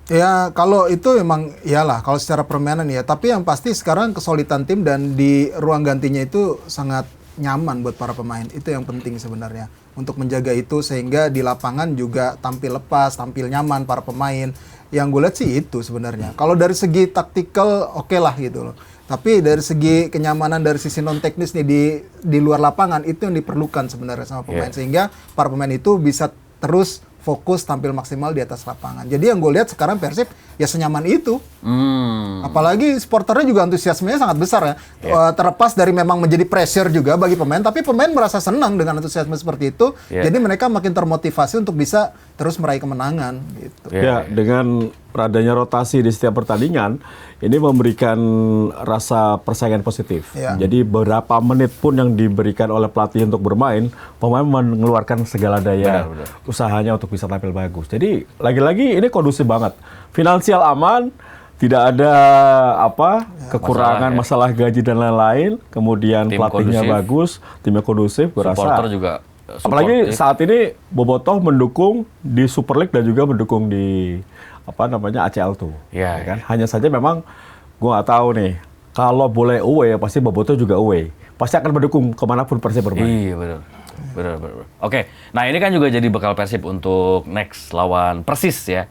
S2: Ya kalau itu memang iyalah kalau secara permainan ya. Tapi yang pasti sekarang kesulitan tim dan di ruang gantinya itu sangat nyaman buat para pemain. Itu yang penting sebenarnya untuk menjaga itu sehingga di lapangan juga tampil lepas, tampil nyaman para pemain. Yang gue lihat sih itu sebenarnya. Kalau dari segi taktikal oke lah gitu loh. Tapi dari segi kenyamanan dari sisi non teknis nih di luar lapangan itu yang diperlukan sebenarnya sama pemain sehingga para pemain itu bisa terus fokus tampil maksimal di atas lapangan. Jadi yang gue lihat sekarang Persib ya senyaman itu. Apalagi supporternya juga antusiasmenya sangat besar ya. Terlepas dari memang menjadi pressure juga bagi pemain, tapi pemain merasa senang dengan antusiasme seperti itu. Jadi mereka makin termotivasi untuk bisa terus meraih kemenangan gitu.
S1: Dengan adanya rotasi di setiap pertandingan, ini memberikan rasa persaingan positif. Jadi beberapa menit pun yang diberikan oleh pelatih untuk bermain, pemain mengeluarkan segala daya usahanya untuk bisa tampil bagus. Jadi lagi-lagi ini kondusif banget. Finansial aman, tidak ada kekurangan masalah gaji dan lain-lain. Kemudian tim pelatihnya bagus, timnya kondusif, gue rasa.
S3: Supporter juga.
S1: Apalagi saat ini Bobotoh mendukung di Super League dan juga mendukung di ACL tuh. Kan? Hanya saja memang gue nggak tahu nih. Kalau boleh away, pasti Bobotoh juga away. Pasti akan mendukung kemanapun Persib bermain.
S3: Iya benar. Oke, nah ini kan juga jadi bekal Persib untuk next lawan Persis ya.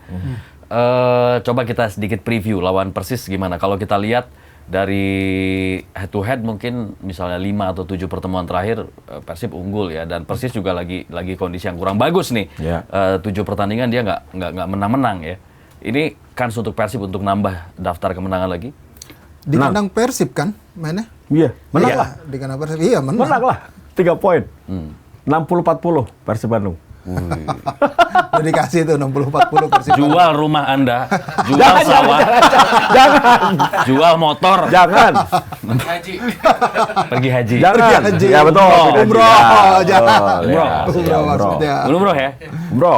S3: Coba kita sedikit preview lawan Persis gimana. Kalau kita lihat dari head to head mungkin misalnya 5 atau 7 pertemuan terakhir Persib unggul ya, dan Persis juga lagi kondisi yang kurang bagus nih. 7 pertandingan dia nggak menang-menang ya. Ini kans untuk Persib untuk nambah daftar kemenangan lagi?
S2: Di kandang Persib kan mainnya?
S1: Iya, menang
S2: Iya,
S1: lah.
S2: di kandang Persib. Iya, menang.
S1: Menang lah. 3 poin. 60-40 Persib Bandung.
S2: Udah dikasih tuh 60-40 Persib.
S3: Jual rumah Anda, jual sawah,
S1: Jangan.
S3: jual motor,
S1: Jangan.
S4: Haji.
S3: pergi haji.
S1: Jangan.
S2: Pergi haji.
S1: Ya betul. pergi haji.
S2: Umroh,
S1: Ya,
S2: jangan.
S1: betul. Ya,
S2: Umroh
S1: ya,
S2: maksudnya.
S3: Belum bro ya?
S1: Bro.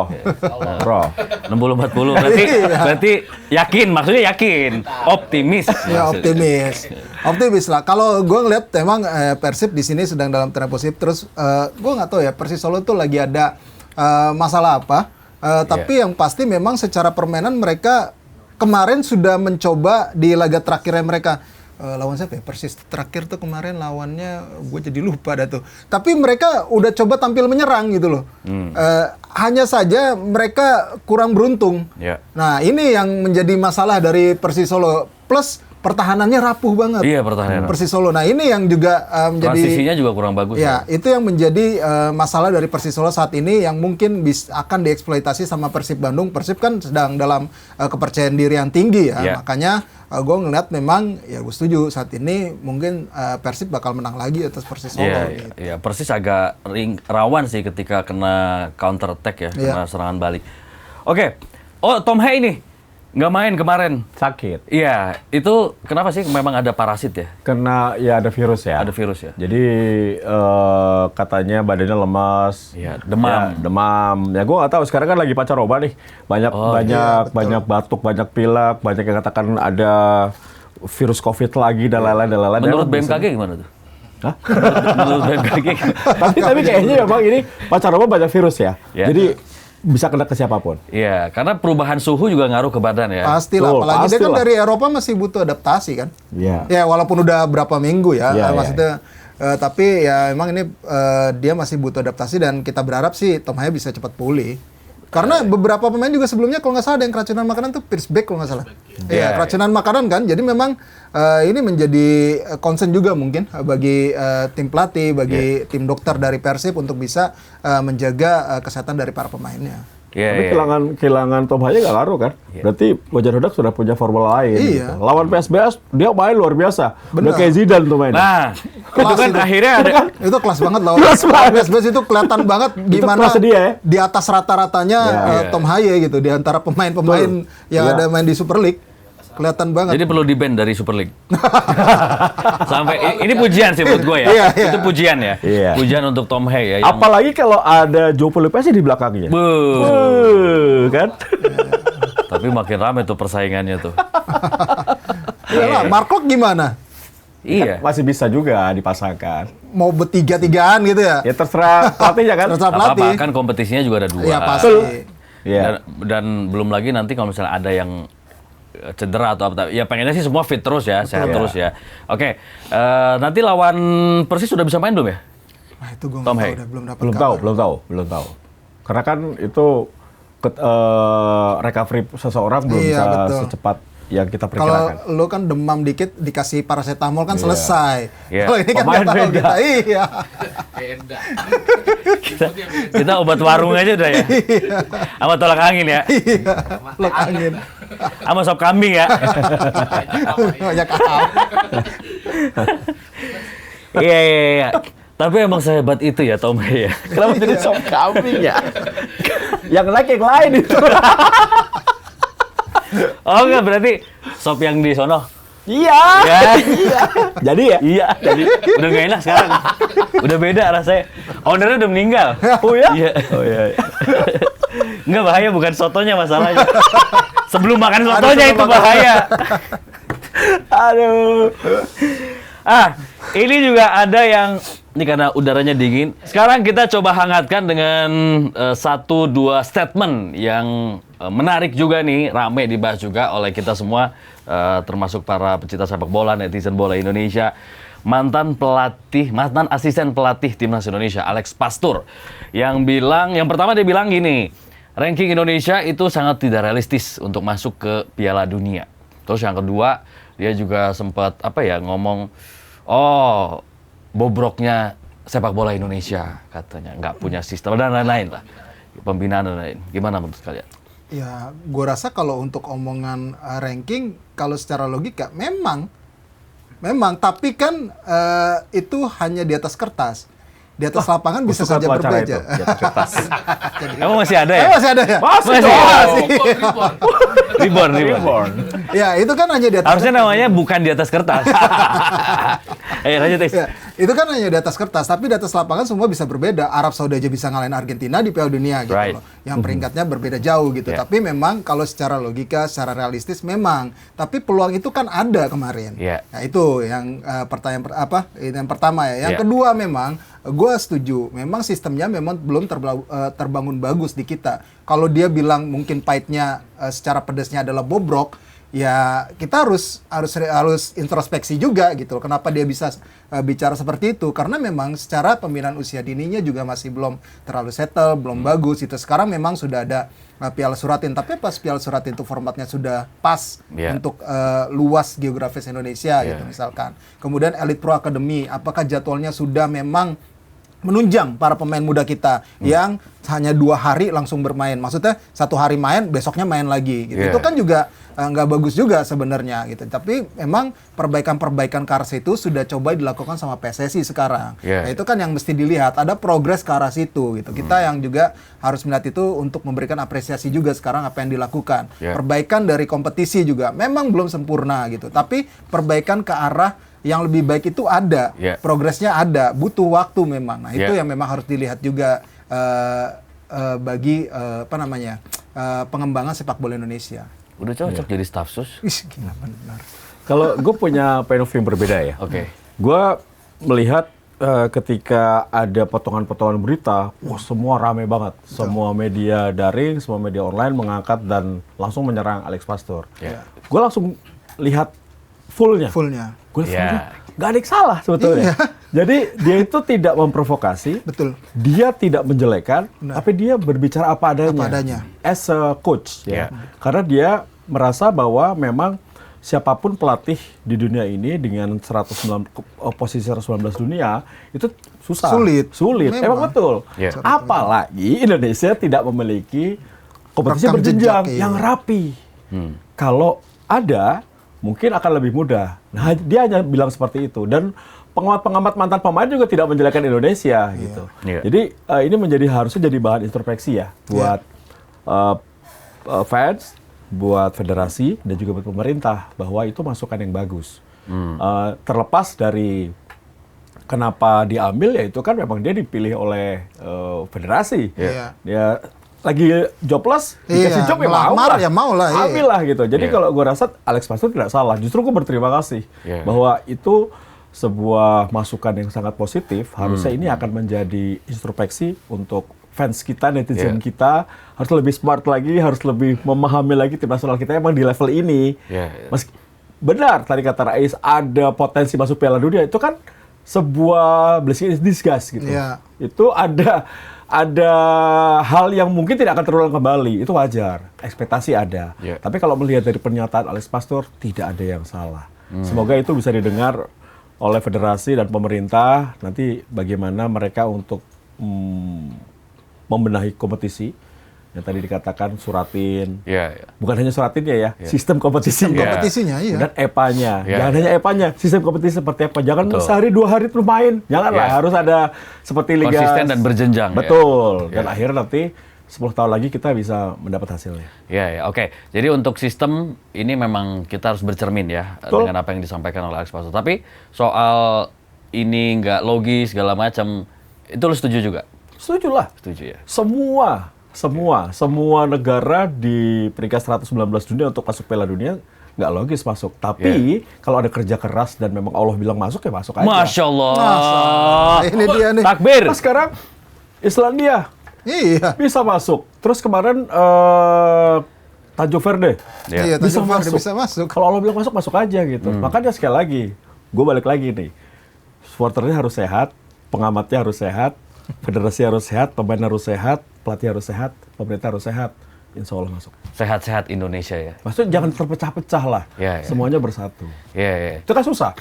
S1: Bro.
S3: 60-40 berarti yakin, maksudnya yakin, optimis.
S2: Ya optimis, optimis lah. Kalau gue ngeliat emang Persib di sini sedang dalam tren positif. Terus gue nggak tahu ya Persis Solo tuh lagi ada masalah apa. Tapi yang pasti memang secara permainan mereka kemarin sudah mencoba di laga terakhirnya mereka. Lawan siapa ya? Persis terakhir tuh kemarin lawannya gue jadi lupa dah tuh. Tapi mereka udah coba tampil menyerang gitu loh. Hanya saja mereka kurang beruntung.
S3: Ya.
S2: Nah ini yang menjadi masalah dari Persis Solo. Plus pertahanannya rapuh banget.
S3: Iya, pertahanan.
S2: Persis Solo. Nah ini yang juga menjadi
S3: Transisinya juga kurang bagus.
S2: ya itu yang menjadi masalah dari Persis Solo saat ini yang mungkin akan dieksploitasi sama Persib Bandung. Persib kan sedang dalam kepercayaan diri yang tinggi ya.
S3: Yeah.
S2: Makanya gue ngeliat memang ya gue setuju saat ini mungkin Persib bakal menang lagi atas Persis Solo.
S3: Iya,
S2: gitu.
S3: iya. Persis agak rawan sih ketika kena counter attack ya,
S2: Iya.
S3: kena serangan balik. Oke. Oh, Tom Hay ini nggak main kemarin.
S1: Sakit.
S3: Iya, itu kenapa sih? Memang ada parasit ya?
S1: Kena ya ada virus ya.
S3: Ada virus ya?
S1: Jadi katanya badannya lemas.
S3: Iya, demam.
S1: Ya, demam. Ya gue nggak tahu. Sekarang kan lagi pancaroba nih. Banyak banyak batuk, banyak pilek, banyak yang katakan ada virus COVID lagi dan lain-lain dan lain-lain.
S3: Menurut
S1: Dan
S3: BMKG gimana tuh?
S1: Hah?
S3: Menurut BMKG?
S1: tapi kayaknya memang ini pancaroba banyak virus ya.
S3: Ya.
S1: Jadi bisa kena ke siapapun.
S3: Iya, karena perubahan suhu juga ngaruh ke badan ya.
S2: Pastilah,
S1: Betul,
S2: apalagi dia kan
S1: pastilah.
S2: dari Eropa masih butuh adaptasi kan.
S1: Iya.
S2: Ya walaupun udah berapa minggu ya,
S1: Iya,
S2: maksudnya. Tapi ya emang ini dia masih butuh adaptasi dan kita berharap sih Tom Haya bisa cepat pulih. Karena beberapa pemain juga sebelumnya kalau nggak salah ada yang keracunan makanan tuh Pierce Beck kalau nggak salah. Iya, keracunan makanan kan. Jadi memang ini menjadi concern juga mungkin bagi tim pelatih, bagi tim dokter dari Persib untuk bisa menjaga kesehatan dari para pemainnya.
S3: Iya,
S1: Tapi
S3: iya.
S1: kehilangan Tom Haya nggak ngaruh kan? Berarti Bojan Hodak sudah punya formula lain.
S2: Iya.
S1: Gitu. Lawan PSBS dia main luar biasa.
S2: Benar.
S1: Udah kayak Zidane tuh mainnya.
S3: Nah, itu
S2: Kelas
S3: kan
S2: itu.
S3: akhirnya ada
S2: Itu kelas banget loh.
S1: Kelas banget.
S2: PSBS itu kelihatan banget gimana
S1: kelas dia ya.
S2: di atas rata-ratanya Tom Haya gitu di antara pemain-pemain yang
S1: Iya.
S2: ada main di Super League. Kelihatan banget.
S3: Jadi perlu di-ban dari Super League. Sampai ini pujian sih menurut gue ya.
S2: Iya, iya.
S3: Itu pujian ya.
S1: Iya.
S3: Pujian untuk Tom Hay ya. yang-
S1: Apalagi kalau ada Joe Pelipesi di belakangnya. Kan?
S3: Tapi makin rame tuh persaingannya tuh.
S2: Iyalah, Mark Klok gimana?
S3: Iya.
S1: Masih bisa juga dipasangkan.
S2: Mau bertiga-tigaan gitu ya?
S1: Ya terserah pelatihnya kan.
S2: Terserah
S3: Nggak apa-apa,
S2: pelatih.
S3: kan kompetisinya juga ada 2.
S2: Iya pasti.
S1: Iya.
S3: Dan belum lagi nanti kalau misalnya ada yang cedera atau apa, ya pengennya sih semua fit terus ya, sehat
S1: Iya.
S3: terus ya. Oke, nanti lawan Persis sudah bisa main belum ya?
S2: Nah, itu gue
S3: Tom
S2: nggak
S3: Hay.
S2: tahu, belum dapat
S1: Belum tahu. Karena kan itu recovery seseorang belum
S2: Iya,
S1: bisa
S2: betul.
S1: secepat yang kita
S2: Kalau
S1: perkirakan.
S2: lu kan demam dikit dikasih paracetamol kan selesai.
S3: Iya.
S2: Kalau ini kan
S1: Pemain
S2: nggak tahu
S1: beda.
S2: kita. Iya.
S4: Beda.
S3: Kita obat warung aja udah ya. Sama tolak angin ya.
S2: Iya. Lok angin.
S3: Sama sop kambing ya.
S2: Banyak apa?
S3: Iya. Tapi emang sehebat itu ya Tom Hay ya.
S1: Kenapa jadi sop kambing ya? Yang naik yang lain itu.
S3: Oh enggak, berarti sop yang di sono.
S1: Iya.
S3: Ya.
S1: Jadi ya?
S3: Iya, jadi udah gak enak sekarang. Udah beda rasanya. Ownernya udah meninggal.
S1: Oh ya?
S3: Iya.
S1: Oh iya.
S3: Enggak bahaya, bukan sotonya masalahnya. Sebelum makan sotonya itu bahaya.
S1: Aduh.
S3: Ini juga ada yang ini karena udaranya dingin. Sekarang kita coba hangatkan dengan 1-2 statement yang menarik juga nih, rame dibahas juga oleh kita semua, termasuk para pecinta sepak bola, netizen bola Indonesia. Mantan asisten pelatih Timnas Indonesia, Alex Pastur, yang pertama dia bilang gini, ranking Indonesia itu sangat tidak realistis untuk masuk ke Piala Dunia. Terus yang kedua, dia juga sempat ngomong, bobroknya sepak bola Indonesia katanya, nggak punya sistem dan lain-lain lah, pembinaan dan lain. Gimana menurut kalian?
S2: Ya, gue rasa kalau untuk omongan ranking, kalau secara logika memang Memang, tapi kan itu hanya di atas kertas. Di atas lapangan bisa
S1: Kusukan
S2: saja
S1: wacana
S2: berbeda.
S1: itu, di atas kertas.
S3: Emang masih ada ya?
S2: Masih ada ya?
S1: Masih
S3: Masih.
S1: dong.
S3: Reborn.
S2: Ya, itu kan hanya di atas
S3: Harusnya
S2: kertas.
S3: namanya bukan di atas kertas. Lanjut, Is.
S2: Ya, itu kan hanya di atas kertas, tapi di atas lapangan semua bisa berbeda. Arab Saudi aja bisa ngalahin Argentina di Piala Dunia gitu
S3: Right.
S2: loh. Yang peringkatnya berbeda jauh gitu.
S3: Yeah.
S2: Tapi memang kalau secara logika, secara realistis memang. Tapi peluang itu kan ada kemarin.
S3: Yeah.
S2: Nah, itu yang yang pertama ya. Yang
S3: Yeah.
S2: kedua memang gue setuju. Memang sistemnya memang belum terbangun bagus di kita. Kalau dia bilang mungkin pahitnya secara pedasnya adalah bobrok, ya kita harus introspeksi juga gitu. Kenapa dia bisa bicara seperti itu? Karena memang secara pembinaan usia dininya juga masih belum terlalu settle, belum bagus itu. Sekarang memang sudah ada Piala Suratin, tapi pas Piala Suratin itu formatnya sudah pas untuk luas geografis Indonesia gitu misalkan. Kemudian Elite Pro Academy, apakah jadwalnya sudah memang menunjang para pemain muda kita yang hanya 2 hari langsung bermain. Maksudnya 1 hari main, besoknya main lagi. Gitu. Itu kan juga nggak bagus juga sebenarnya. Gitu. Tapi memang perbaikan-perbaikan ke arah situ sudah coba dilakukan sama PSSI sekarang. Nah, itu kan yang mesti dilihat. Ada progres ke arah situ. Gitu. Kita yang juga harus melihat itu untuk memberikan apresiasi juga sekarang apa yang dilakukan. Perbaikan dari kompetisi juga memang belum sempurna gitu. Tapi perbaikan ke arah yang lebih baik itu ada, progresnya ada, butuh waktu memang. Nah itu yang memang harus dilihat juga bagi pengembangan sepak bola Indonesia.
S3: Udah cocok jadi staf sus.
S2: Gila benar.
S1: Kalau gue punya point of view yang berbeda ya.
S3: Oke.
S1: Gue melihat ketika ada potongan-potongan berita, wah semua rame banget. Semua media daring, semua media online mengangkat dan langsung menyerang Alex Pastur. Gue langsung lihat fullnya. Gue nggak ada yang salah sebetulnya. Jadi dia itu tidak memprovokasi,
S2: Betul.
S1: dia tidak menjelekan, tapi dia berbicara apa adanya.
S2: Apa adanya.
S1: As a coach, ya. Karena dia merasa bahwa memang siapapun pelatih di dunia ini dengan posisi 119 dunia itu susah. Sulit.
S2: Memang.
S1: Emang betul. Apalagi Indonesia tidak memiliki kompetisi
S2: Rekam
S1: berjenjang
S2: jejak,
S1: yang rapi. Kalau ada, mungkin akan lebih mudah. Nah, dia hanya bilang seperti itu. Dan pengamat-pengamat mantan pemain juga tidak menjelekan Indonesia gitu. Jadi ini harusnya jadi bahan introspeksi ya buat fans, buat federasi dan juga buat pemerintah bahwa itu masukan yang bagus. Terlepas dari kenapa diambil, ya itu kan memang dia dipilih oleh federasi. Dia lagi jobless, dikasih job ya mau lah. Ambil lah gitu. Jadi kalau gue rasa Alex Pastur tidak salah. Justru gue berterima kasih bahwa itu sebuah masukan yang sangat positif. Harusnya ini akan menjadi introspeksi untuk fans kita, netizen kita. Harus lebih smart lagi, harus lebih memahami lagi tim nasional kita emang di level ini. Benar tadi kata Rais, ada potensi masuk Piala Dunia. Itu kan sebuah blessing in disguise gitu. Itu ada hal yang mungkin tidak akan terulang kembali, itu wajar, ekspektasi ada. Tapi kalau melihat dari pernyataan Alex Pastur, tidak ada yang salah. Semoga itu bisa didengar oleh federasi dan pemerintah, nanti bagaimana mereka untuk membenahi kompetisi. Yang tadi dikatakan suratin, bukan hanya suratinnya ya, sistem kompetisi.
S2: Kompetisinya,
S1: dan EPA-nya. Jangan hanya EPA-nya, sistem kompetisi seperti apa. Jangan sehari 2 hari terus main. Janganlah, harus ada seperti liga.
S3: Konsisten dan berjenjang.
S1: Betul. Dan akhirnya nanti 10 tahun lagi kita bisa mendapat hasilnya.
S3: Oke. Jadi untuk sistem ini memang kita harus bercermin ya dengan apa yang disampaikan oleh Alex Pastur. Tapi soal ini nggak logis segala macam, itu lu setuju juga?
S1: Setuju lah.
S3: Setuju ya.
S1: Semua negara di peringkat 119 dunia untuk masuk Piala Dunia nggak logis masuk. Tapi kalau ada kerja keras dan memang Allah bilang masuk ya masuk aja.
S3: Masya Allah.
S2: Ini dia nih.
S3: Takbir.
S1: Nah, sekarang Islandia bisa masuk. Terus kemarin Tanjung Verde bisa masuk. Kalau Allah bilang masuk, masuk aja gitu. Makanya sekali lagi, gue balik lagi nih. Supporternya harus sehat, pengamatnya harus sehat, federasi harus sehat, pemain harus sehat, pelatih harus sehat, pemerintah harus sehat. Insya Allah masuk.
S3: Sehat-sehat Indonesia ya.
S1: Maksudnya jangan terpecah-pecah lah. Semuanya bersatu. Itu kan susah.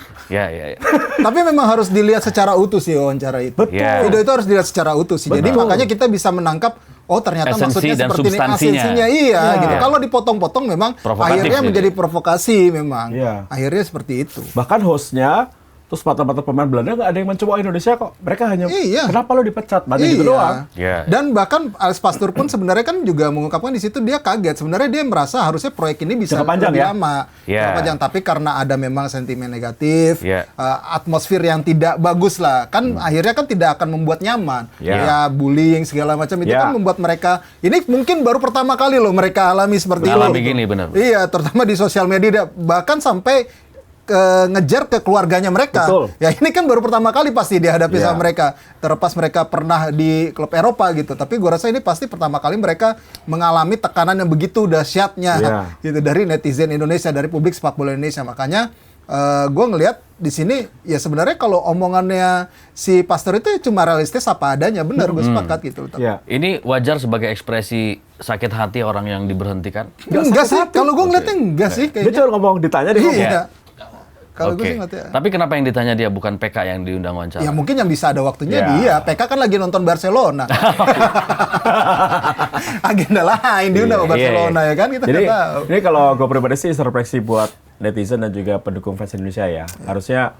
S2: Tapi memang harus dilihat secara utuh sih wawancara itu.
S1: Betul.
S2: Video itu harus dilihat secara utuh sih. Jadi makanya kita bisa menangkap, oh ternyata
S3: Esensi
S2: maksudnya
S3: dan
S2: seperti ini
S3: substansinya.
S2: esensinya iya
S1: Ya.
S2: gitu. Kalau dipotong-potong memang
S3: Provokatif
S2: akhirnya
S3: jadi.
S2: menjadi provokasi memang.
S1: Iya.
S2: Akhirnya seperti itu.
S1: Bahkan hostnya, terus mata-mata pemain Belanda nggak ada yang mencoba Indonesia kok. Mereka hanya,
S2: Iya.
S1: kenapa lo dipecat? Banyak gitu doang.
S3: Iya.
S2: Dan bahkan Alex Pastur pun sebenarnya kan juga mengungkapkan di situ dia kaget. Sebenarnya dia merasa harusnya proyek ini bisa
S1: Jangka panjang
S2: lebih
S1: ya?
S2: lama,
S3: Iya.
S2: jangka panjang. Tapi karena ada memang sentimen negatif,
S3: Iya.
S2: atmosfer yang tidak bagus lah, kan akhirnya kan tidak akan membuat nyaman.
S1: Iya.
S2: Ya bullying segala macam itu
S1: Iya.
S2: kan membuat mereka ini mungkin baru pertama kali loh mereka alami seperti itu.
S3: Alami gini, benar.
S2: Iya, terutama di sosial media bahkan sampai ngejar ke keluarganya mereka.
S1: Betul.
S2: Ya ini kan baru pertama kali pasti dihadapi
S1: Iya.
S2: sama mereka. Terlepas mereka pernah di klub Eropa gitu, tapi gue rasa ini pasti pertama kali mereka mengalami tekanan yang begitu dahsyatnya
S1: Iya.
S2: gitu dari netizen Indonesia, dari publik sepak bola Indonesia. Makanya gue ngelihat di sini ya sebenarnya kalau omongannya si Pastor itu cuma realistis apa adanya, benar gue sepakat gitu.
S1: Iya.
S3: Ini wajar sebagai ekspresi sakit hati orang yang diberhentikan?
S2: Enggak sih, kalau gue ngeliatnya enggak sih
S1: Dia
S2: kayaknya.
S1: cuma ngomong, ditanya dia ngomong.
S2: Iya. Kalau
S3: Oke.
S2: gue sih ngeliatnya.
S3: Tapi kenapa yang ditanya dia bukan PK yang diundang wawancara?
S2: Ya mungkin yang bisa ada waktunya
S1: Ya.
S2: dia. PK kan lagi nonton Barcelona. Agenda lain diundang
S3: Iya,
S2: sama Barcelona ya kan kita
S1: Jadi
S2: nggak tahu.
S1: ini kalau gue pribadi sih refleksi buat netizen dan juga pendukung fans Indonesia ya. Harusnya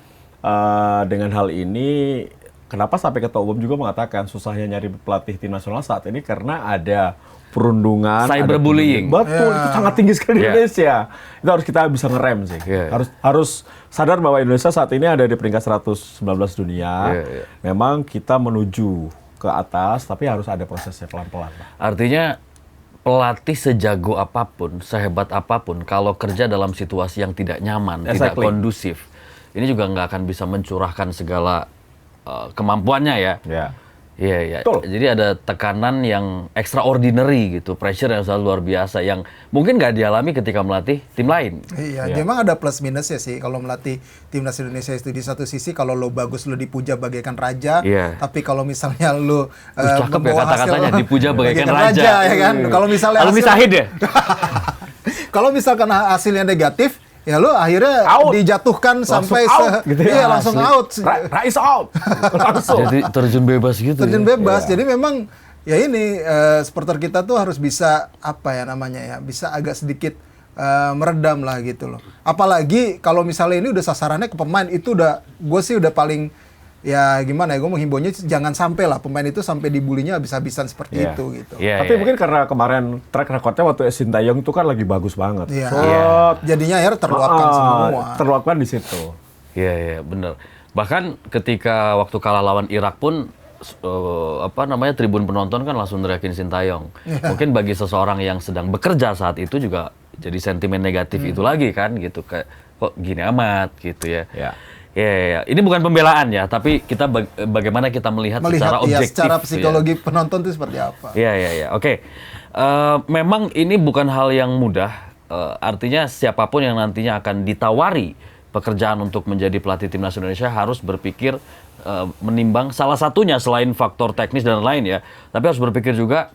S1: dengan hal ini, kenapa sampai ketua umum juga mengatakan susahnya nyari pelatih tim nasional saat ini karena ada perundungan,
S3: Cyberbullying.
S1: Betul, itu sangat tinggi sekali di
S3: Iya.
S1: Indonesia. Itu harus kita bisa ngerem sih.
S3: Iya.
S1: Harus sadar bahwa Indonesia saat ini ada di peringkat 119 dunia.
S3: Iya, iya.
S1: Memang kita menuju ke atas, tapi harus ada prosesnya pelan-pelan.
S3: Artinya pelatih sejago apapun, sehebat apapun, kalau kerja dalam situasi yang tidak nyaman, tidak
S1: Exactly.
S3: kondusif, ini juga nggak akan bisa mencurahkan segala kemampuannya ya.
S1: Ya.
S3: Iya, iya.
S1: Betul.
S3: Jadi ada tekanan yang extraordinary gitu, pressure yang selalu luar biasa, yang mungkin nggak dialami ketika melatih tim lain.
S2: Iya, memang ada plus minusnya sih kalau melatih timnas Indonesia itu. Di satu sisi kalau lo bagus lo dipuja bagaikan raja,
S3: Iya.
S2: tapi kalau misalnya lo
S3: Cakep ya
S2: membawa
S3: kata-katanya,
S2: hasil
S3: dipuja bagaikan raja.
S2: ya kan. Kalau misalnya
S3: Alumni
S2: hasil-
S3: Sahid ya?
S2: kalau misalkan hasilnya negatif, ya lo akhirnya
S1: Out.
S2: dijatuhkan sampai
S1: out, gitu ya.
S2: iya langsung out.
S1: Rise out. Langsung.
S3: Jadi terjun bebas gitu.
S2: Terjun
S3: ya?
S2: bebas. Jadi memang ya ini supporter kita tuh harus bisa apa ya namanya ya, bisa agak sedikit meredam lah gitu loh. Apalagi kalau misalnya ini udah sasarannya ke pemain, itu udah gue sih udah paling ya gimana ya, gue menghimbaunya jangan sampai lah pemain itu sampai dibulinya habis-habisan seperti
S1: Iya.
S2: itu gitu.
S3: Iya,
S1: Tapi
S3: iya.
S1: mungkin karena kemarin track recordnya waktu Sintayong itu kan lagi bagus banget.
S2: Iya.
S1: Set.
S2: Jadinya akhirnya terluapkan semua.
S1: Terluapkan di situ.
S3: Iya, iya, bener. Bahkan ketika waktu kalah lawan Irak pun, tribun penonton kan langsung teriakin Sintayong. Mungkin bagi seseorang yang sedang bekerja saat itu juga jadi sentimen negatif itu lagi kan, gitu. Kayak, kok gini amat, gitu ya.
S1: Ya.
S3: Ya. Ini bukan pembelaan ya, tapi kita bagaimana kita melihat secara
S2: Melihat ya
S3: objektif.
S2: secara
S3: ya.
S2: psikologi penonton itu seperti apa.
S3: Iya. Oke. Memang ini bukan hal yang mudah. Artinya siapapun yang nantinya akan ditawari pekerjaan untuk menjadi pelatih timnas Indonesia harus berpikir menimbang salah satunya selain faktor teknis dan lain ya. Tapi harus berpikir juga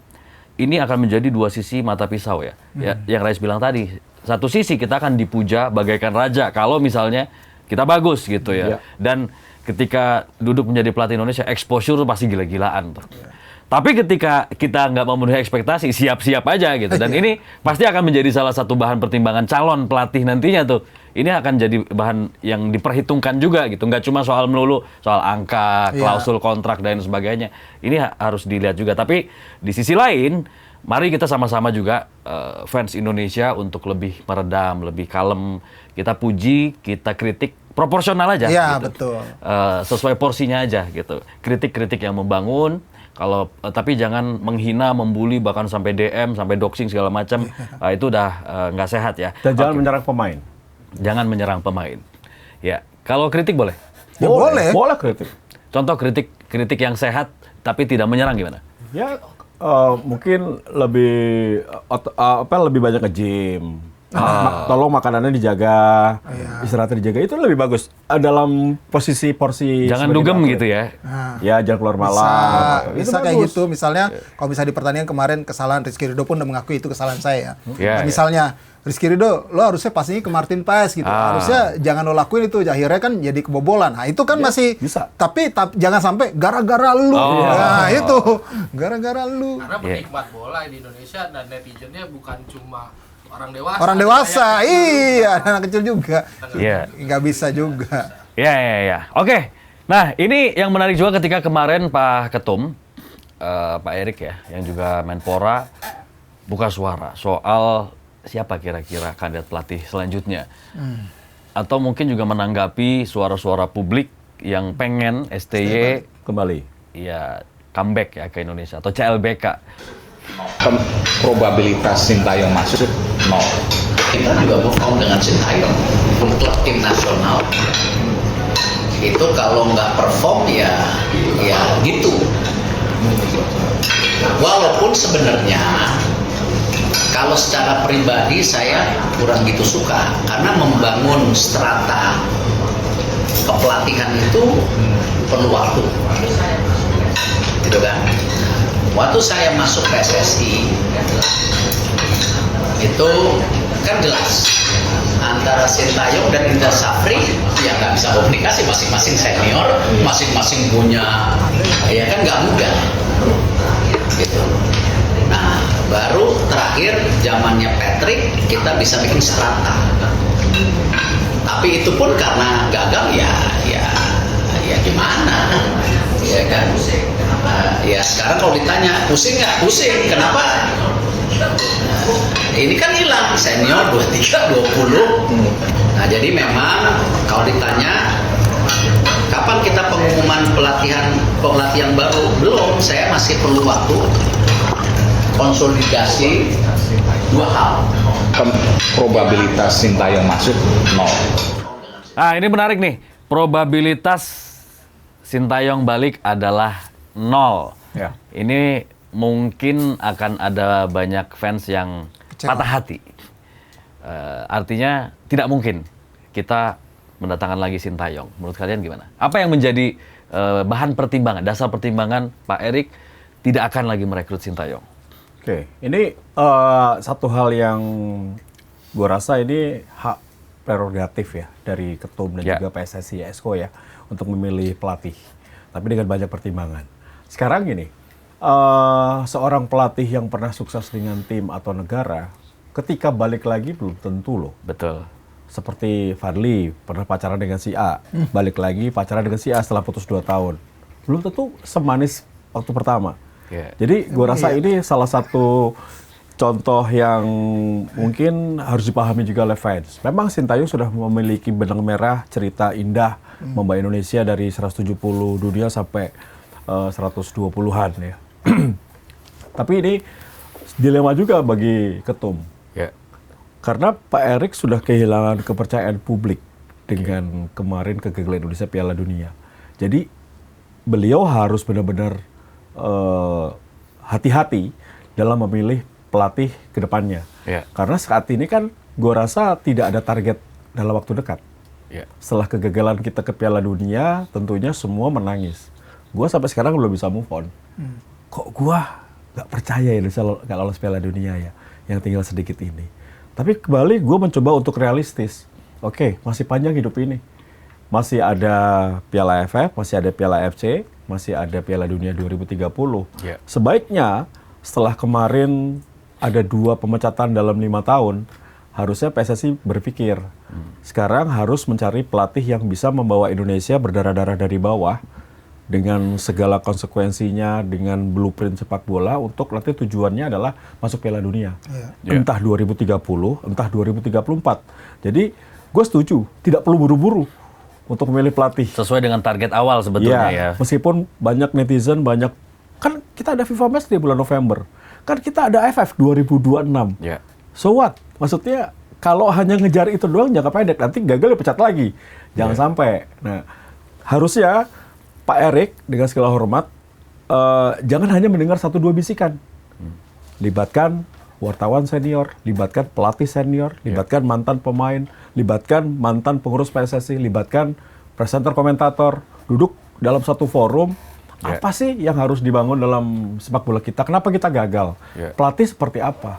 S3: ini akan menjadi dua sisi mata pisau ya. Ya, yang Rais bilang tadi, satu sisi kita akan dipuja bagaikan raja kalau misalnya kita bagus gitu ya.
S1: Iya.
S3: Dan ketika duduk menjadi pelatih Indonesia, exposure pasti gila-gilaan tuh. Tapi ketika kita nggak memenuhi ekspektasi, siap-siap aja gitu. Dan ini pasti akan menjadi salah satu bahan pertimbangan calon pelatih nantinya tuh. Ini akan jadi bahan yang diperhitungkan juga gitu. Nggak cuma soal melulu, soal angka, klausul kontrak, dan sebagainya. Ini harus dilihat juga. Tapi di sisi lain, mari kita sama-sama juga fans Indonesia untuk lebih meredam, lebih kalem. Kita puji, kita kritik, proporsional aja.
S2: Iya,
S3: gitu.
S2: betul.
S3: Sesuai porsinya aja gitu. Kritik-kritik yang membangun. Kalau tapi jangan menghina, membuli, bahkan sampai DM, sampai doxing segala macam. Itu udah nggak sehat ya.
S1: Dan jangan menyerang pemain.
S3: Jangan menyerang pemain. Ya, kalau kritik boleh.
S2: Ya, boleh.
S1: Boleh kritik.
S3: Contoh kritik yang sehat tapi tidak menyerang gimana?
S1: Ya mungkin lebih lebih banyak ke gym. Tolong makanannya dijaga, istirahatnya dijaga, itu lebih bagus. Dalam posisi porsi
S3: Jangan
S1: sebagai
S3: dugem
S1: atlet.
S3: gitu ya.
S1: Ya, jangan keluar malam.
S2: Bisa kayak gitu. Misalnya kalau misalnya di pertandingan kemarin kesalahan Rizky Ridho pun udah mengakui itu kesalahan saya.
S3: Iya,
S2: Nah, misalnya Rizky Ridho, lo harusnya passingnya ke Martin Paes gitu. Harusnya jangan lo lakuin itu. Akhirnya kan jadi kebobolan. Nah itu kan masih
S1: bisa.
S2: Tapi jangan sampai gara-gara lu. Nah itu gara-gara lu.
S4: Karena penikmat bola di Indonesia dan netizennya bukan cuma orang dewasa.
S2: Orang dewasa, iya, anak kecil juga.
S3: Iya.
S2: Nggak bisa juga.
S3: Ya. Oke. Nah, ini yang menarik juga ketika kemarin Pak Ketum, Pak Erik ya, yang juga Menpora, buka suara soal siapa kira-kira kandidat pelatih selanjutnya. Atau mungkin juga menanggapi suara-suara publik yang pengen STY
S1: Kembali.
S3: ya comeback ya ke Indonesia atau CLBK.
S5: Probabilitas Sintayong masuk 0.
S6: Kita juga move on dengan Sintayong. Untuk tim nasional itu kalau nggak perform ya gitu. Walaupun sebenarnya kalau secara pribadi saya kurang gitu suka karena membangun strata kepelatihan itu perlu waktu, gitu kan? Waktu saya masuk PSSI itu kan jelas antara Sintayong dan Indra Safri ya nggak bisa komunikasi, masing-masing senior, masing-masing punya ya kan nggak mudah gitu. Nah baru terakhir zamannya Patrick kita bisa bikin strata, tapi itu pun karena gagal ya gimana ya kan. Ya sekarang kalau ditanya pusing nggak? Pusing. Kenapa? Ini kan hilang senior 23, 20. Nah jadi memang kalau ditanya kapan kita pengumuman pelatihan baru, belum. Saya masih perlu waktu konsolidasi dua hal.
S5: Probabilitas Sintayong masuk 0.
S3: Nah, ini menarik nih. Probabilitas Sintayong balik adalah 0.
S1: Ya.
S3: Ini mungkin akan ada banyak fans yang
S2: Kecewa.
S3: patah hati. Artinya tidak mungkin kita mendatangkan lagi Sintayong. Menurut kalian gimana? Apa yang menjadi bahan pertimbangan, dasar pertimbangan Pak Erik tidak akan lagi merekrut Sintayong?
S1: Oke, ini satu hal yang gue rasa ini hak prerogatif ya dari Ketum dan juga PSSI Esko ya untuk memilih pelatih. Tapi dengan banyak pertimbangan. Sekarang gini, seorang pelatih yang pernah sukses dengan tim atau negara, ketika balik lagi belum tentu loh.
S3: Betul.
S1: Seperti Fadli pernah pacaran dengan si A, balik lagi pacaran dengan si A setelah putus 2 tahun. Belum tentu semanis waktu pertama.
S3: Yeah.
S1: Jadi gue rasa ini salah satu contoh yang mungkin harus dipahami juga oleh fans. Memang Sintayong sudah memiliki benang merah, cerita indah membawa Indonesia dari 170 dunia sampai 120-an ya. Tapi ini dilema juga bagi Ketum.
S3: Ya.
S1: Karena Pak Erik sudah kehilangan kepercayaan publik dengan kemarin kegagalan Indonesia Piala Dunia. Jadi beliau harus benar-benar hati-hati dalam memilih pelatih ke depannya.
S3: Ya.
S1: Karena saat ini kan gue rasa tidak ada target dalam waktu dekat.
S3: Ya.
S1: Setelah kegagalan kita ke Piala Dunia, tentunya semua menangis. Gue sampai sekarang belum bisa move on. Kok gue nggak percaya Indonesia nggak lolos Piala Dunia ya, yang tinggal sedikit ini. Tapi kembali gue mencoba untuk realistis. Oke, masih panjang hidup ini. Masih ada Piala AFF, masih ada Piala AFC, masih ada Piala Dunia 2030.
S3: Ya.
S1: Sebaiknya setelah kemarin ada 2 pemecatan dalam 5 tahun, harusnya PSSI berpikir sekarang harus mencari pelatih yang bisa membawa Indonesia berdarah-darah dari bawah dengan segala konsekuensinya, dengan blueprint sepak bola untuk nanti tujuannya adalah masuk Piala Dunia. Entah 2030, entah 2034. Jadi gue setuju, tidak perlu buru-buru untuk memilih pelatih.
S3: Sesuai dengan target awal sebetulnya ya.
S1: Meskipun banyak netizen, kan kita ada FIFA Match di bulan November. Kan kita ada AFF 2026.
S3: Ya.
S1: So what? Maksudnya kalau hanya ngejar itu doang jangka pendek, nanti gagal ya pecat lagi. Jangan sampai. Nah, harusnya Pak Erik dengan segala hormat, jangan hanya mendengar 1-2 bisikan. Libatkan wartawan senior, libatkan pelatih senior, libatkan mantan pemain, libatkan mantan pengurus PSSI, libatkan presenter komentator, duduk dalam satu forum. Apa sih yang harus dibangun dalam sepak bola kita? Kenapa kita gagal? Pelatih seperti apa?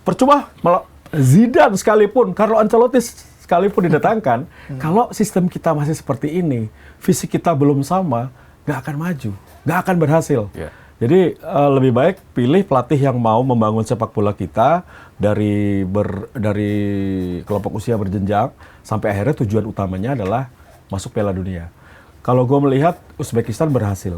S1: Percuma Zidane sekalipun, Carlo Ancelotti sekalipun didatangkan, kalau sistem kita masih seperti ini, visi kita belum sama, nggak akan maju, nggak akan berhasil. Jadi lebih baik pilih pelatih yang mau membangun sepak bola kita dari kelompok usia berjenjang sampai akhirnya tujuan utamanya adalah masuk Piala Dunia. Kalau gue melihat Uzbekistan berhasil.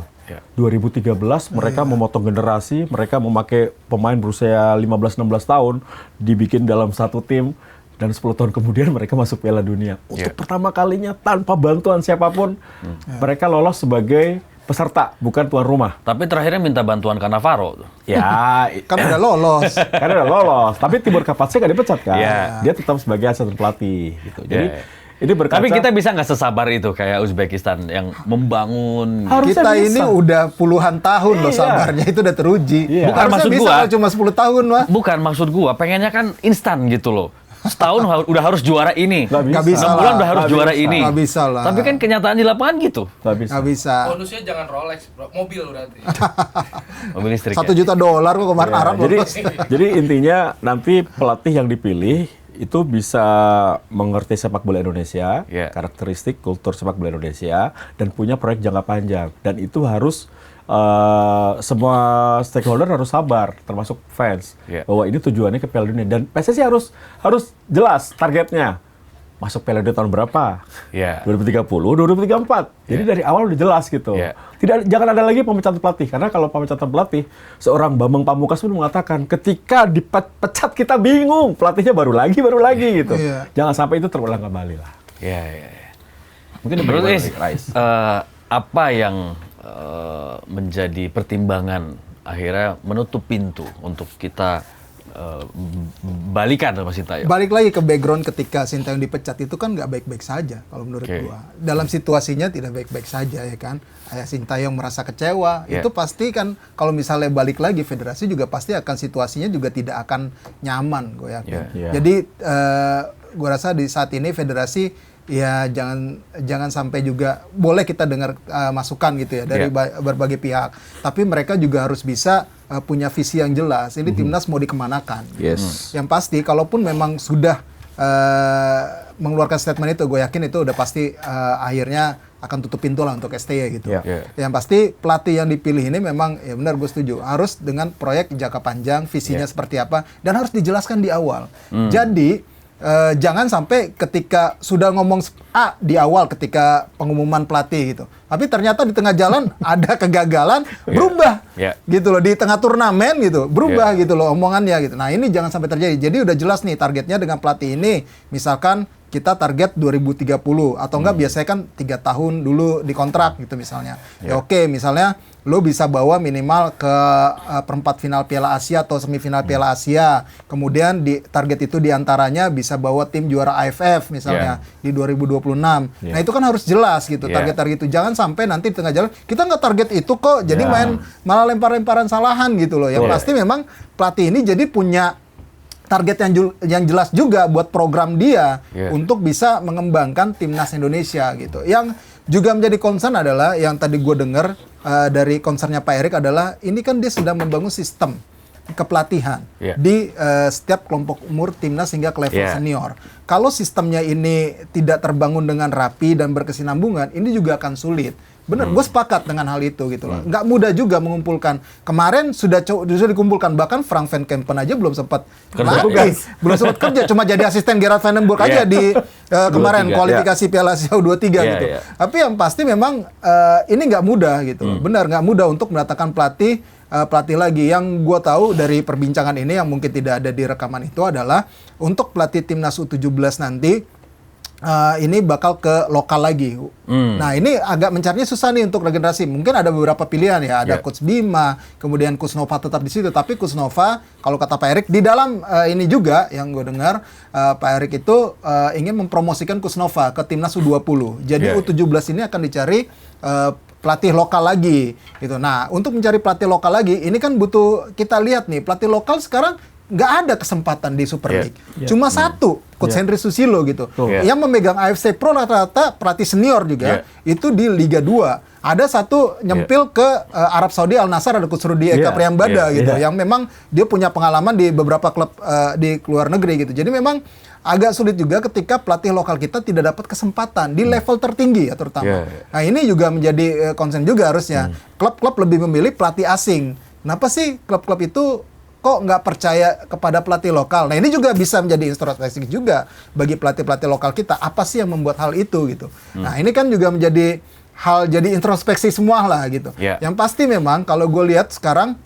S1: 2013 mereka memotong generasi, mereka memakai pemain berusia 15-16 tahun, dibikin dalam satu tim, dan 10 tahun kemudian mereka masuk Piala Dunia. Untuk pertama kalinya tanpa bantuan siapapun, mereka lolos sebagai peserta, bukan tuan rumah.
S3: Tapi terakhirnya minta bantuan Cannavaro tuh.
S1: Ya,
S2: Kan udah lolos.
S1: karena udah lolos. Tapi Tibor Kapatse nggak dipecat kan? Dia tetap sebagai asisten pelatih. Gitu. Jadi ini berkaca.
S3: Tapi kita bisa nggak sesabar itu kayak Uzbekistan yang membangun.
S1: Harusnya
S2: Kita
S1: bisa.
S2: ini udah puluhan tahun loh sabarnya, itu udah teruji.
S3: Bukan
S2: Harusnya
S3: maksud
S2: bisa
S3: gua.
S2: kalau cuma 10 tahun mah.
S3: Bukan maksud gua, pengennya kan instan gitu loh. Setahun udah harus juara ini.
S1: Nggak
S2: bisa
S3: 6 bulan
S2: lah.
S3: udah harus
S1: Nggak
S3: juara
S1: bisa.
S3: ini.
S2: Nggak bisa lah.
S3: Tapi kan kenyataan di lapangan gitu.
S1: Nggak bisa.
S2: Nggak bisa.
S4: Bonusnya jangan Rolex, bro. Mobil berarti.
S3: Mobil listrik.
S2: $1 juta kok kemarin
S1: Ya,
S2: Arab
S1: jadi,
S2: lolos.
S1: jadi intinya nanti pelatih yang dipilih itu bisa mengerti sepak bola Indonesia, karakteristik kultur sepak bola Indonesia, dan punya proyek jangka panjang. Dan itu harus semua stakeholder harus sabar, termasuk fans, bahwa ini tujuannya ke Piala Dunia. Dan PSSI harus jelas targetnya. Masuk Piala Dunia tahun berapa? 2030, 2034. Jadi dari awal udah jelas gitu. Jangan ada lagi pemecatan pelatih, karena kalau pemecatan pelatih, seorang Bambang Pamungkas pun mengatakan ketika dipecat kita bingung, pelatihnya baru lagi gitu. Jangan sampai itu terulang kembali lah. Mungkin
S3: Menurut
S1: demikian,
S3: Is,
S1: Rais.
S3: apa yang menjadi pertimbangan akhirnya menutup pintu untuk kita balikan sama Sintayong?
S2: Balik lagi ke background ketika Sintayong dipecat itu kan nggak baik-baik saja kalau menurut gua. Dalam situasinya tidak baik-baik saja ya kan. Ayah Sintayong merasa kecewa, itu pasti kan kalau misalnya balik lagi federasi juga pasti akan situasinya juga tidak akan nyaman, gue yakin. Jadi gua rasa di saat ini federasi ya jangan sampai juga boleh kita dengar masukan gitu ya dari berbagai pihak. Tapi mereka juga harus bisa punya visi yang jelas. Ini timnas mau dikemanakan. Yang pasti, kalaupun memang sudah mengeluarkan statement itu, gue yakin itu udah pasti akhirnya akan tutup pintu lah untuk STY gitu. Yang pasti pelatih yang dipilih ini memang ya benar, gue setuju, harus dengan proyek jangka panjang, visinya seperti apa, dan harus dijelaskan di awal. Jadi jangan sampai ketika sudah ngomong A di awal ketika pengumuman pelatih gitu, tapi ternyata di tengah jalan ada kegagalan, berubah gitu loh, di tengah turnamen gitu berubah gitu loh omongannya gitu. Nah ini jangan sampai terjadi. Jadi udah jelas nih targetnya dengan pelatih ini, misalkan kita target 2030 atau enggak biasanya kan 3 tahun dulu di kontrak gitu misalnya. Ya oke, misalnya lo bisa bawa minimal ke perempat final Piala Asia atau semifinal Piala Asia. Kemudian di target itu diantaranya bisa bawa tim juara AFF misalnya di 2026. Nah itu kan harus jelas gitu target-target itu. Jangan sampai nanti di tengah jalan kita nggak target itu kok, jadi main malah lempar-lemparan salahan gitu loh. Yang pasti memang pelatih ini jadi punya target yang jelas juga buat program dia untuk bisa mengembangkan timnas Indonesia gitu. Yang juga menjadi concern adalah yang tadi gue dengar dari concernnya Pak Erik adalah ini kan dia sudah membangun sistem kepelatihan di setiap kelompok umur timnas hingga ke level senior. Kalau sistemnya ini tidak terbangun dengan rapi dan berkesinambungan, ini juga akan sulit. Bener, gue sepakat dengan hal itu gitu loh. Nggak mudah juga mengumpulkan. Kemarin sudah dikumpulkan, bahkan Frank Van Kempen aja belum sempat kerja, cuma jadi asisten Gerard Van den Burg aja di kemarin kualifikasi Piala Asia U23 gitu. Tapi yang pasti memang ini nggak mudah gitu. Benar, nggak mudah untuk mendatangkan pelatih lagi. Yang gue tahu dari perbincangan ini yang mungkin tidak ada di rekaman itu adalah untuk pelatih timnas U17 nanti ini bakal ke lokal lagi. Nah ini agak mencarinya susah nih untuk regenerasi. Mungkin ada beberapa pilihan ya. Ada Coach Bima, kemudian Coach Nova tetap di situ. Tapi Coach Nova, kalau kata Pak Erik, di dalam ini juga yang gue dengar, Pak Erik itu ingin mempromosikan Coach Nova ke timnas U20. Jadi U17 ini akan dicari pelatih lokal lagi gitu. Nah untuk mencari pelatih lokal lagi, ini kan butuh kita lihat nih pelatih lokal sekarang nggak ada kesempatan di Super
S3: Iya.
S2: League. Cuma satu, Coach Henry Susilo gitu.
S3: Iya.
S2: Yang memegang AFC Pro rata-rata pelatih senior juga, itu di Liga 2. Ada satu nyempil ke Arab Saudi Al Nassr, ada Coach Rudi Eka Priyambada gitu, yang memang dia punya pengalaman di beberapa klub di luar negeri gitu. Jadi memang agak sulit juga ketika pelatih lokal kita tidak dapat kesempatan di level tertinggi ya terutama. Nah ini juga menjadi concern juga harusnya. Klub-klub lebih memilih pelatih asing. Kenapa sih klub-klub itu kok nggak percaya kepada pelatih lokal? Nah ini juga bisa menjadi introspeksi juga bagi pelatih-pelatih lokal kita. Apa sih yang membuat hal itu gitu? Nah ini kan juga menjadi hal jadi introspeksi semua lah gitu. Yang pasti memang kalau gue lihat sekarang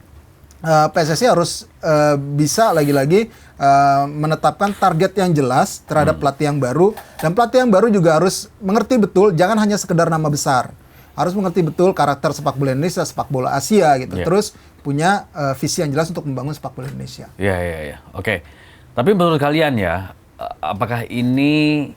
S2: PSSI harus bisa lagi-lagi menetapkan target yang jelas terhadap pelatih yang baru, dan pelatih yang baru juga harus mengerti betul, jangan hanya sekedar nama besar, harus mengerti betul karakter sepak bola Indonesia, sepak bola Asia gitu. Terus punya visi yang jelas untuk membangun sepak bola Indonesia.
S3: Iya. Oke. Tapi menurut kalian ya, apakah ini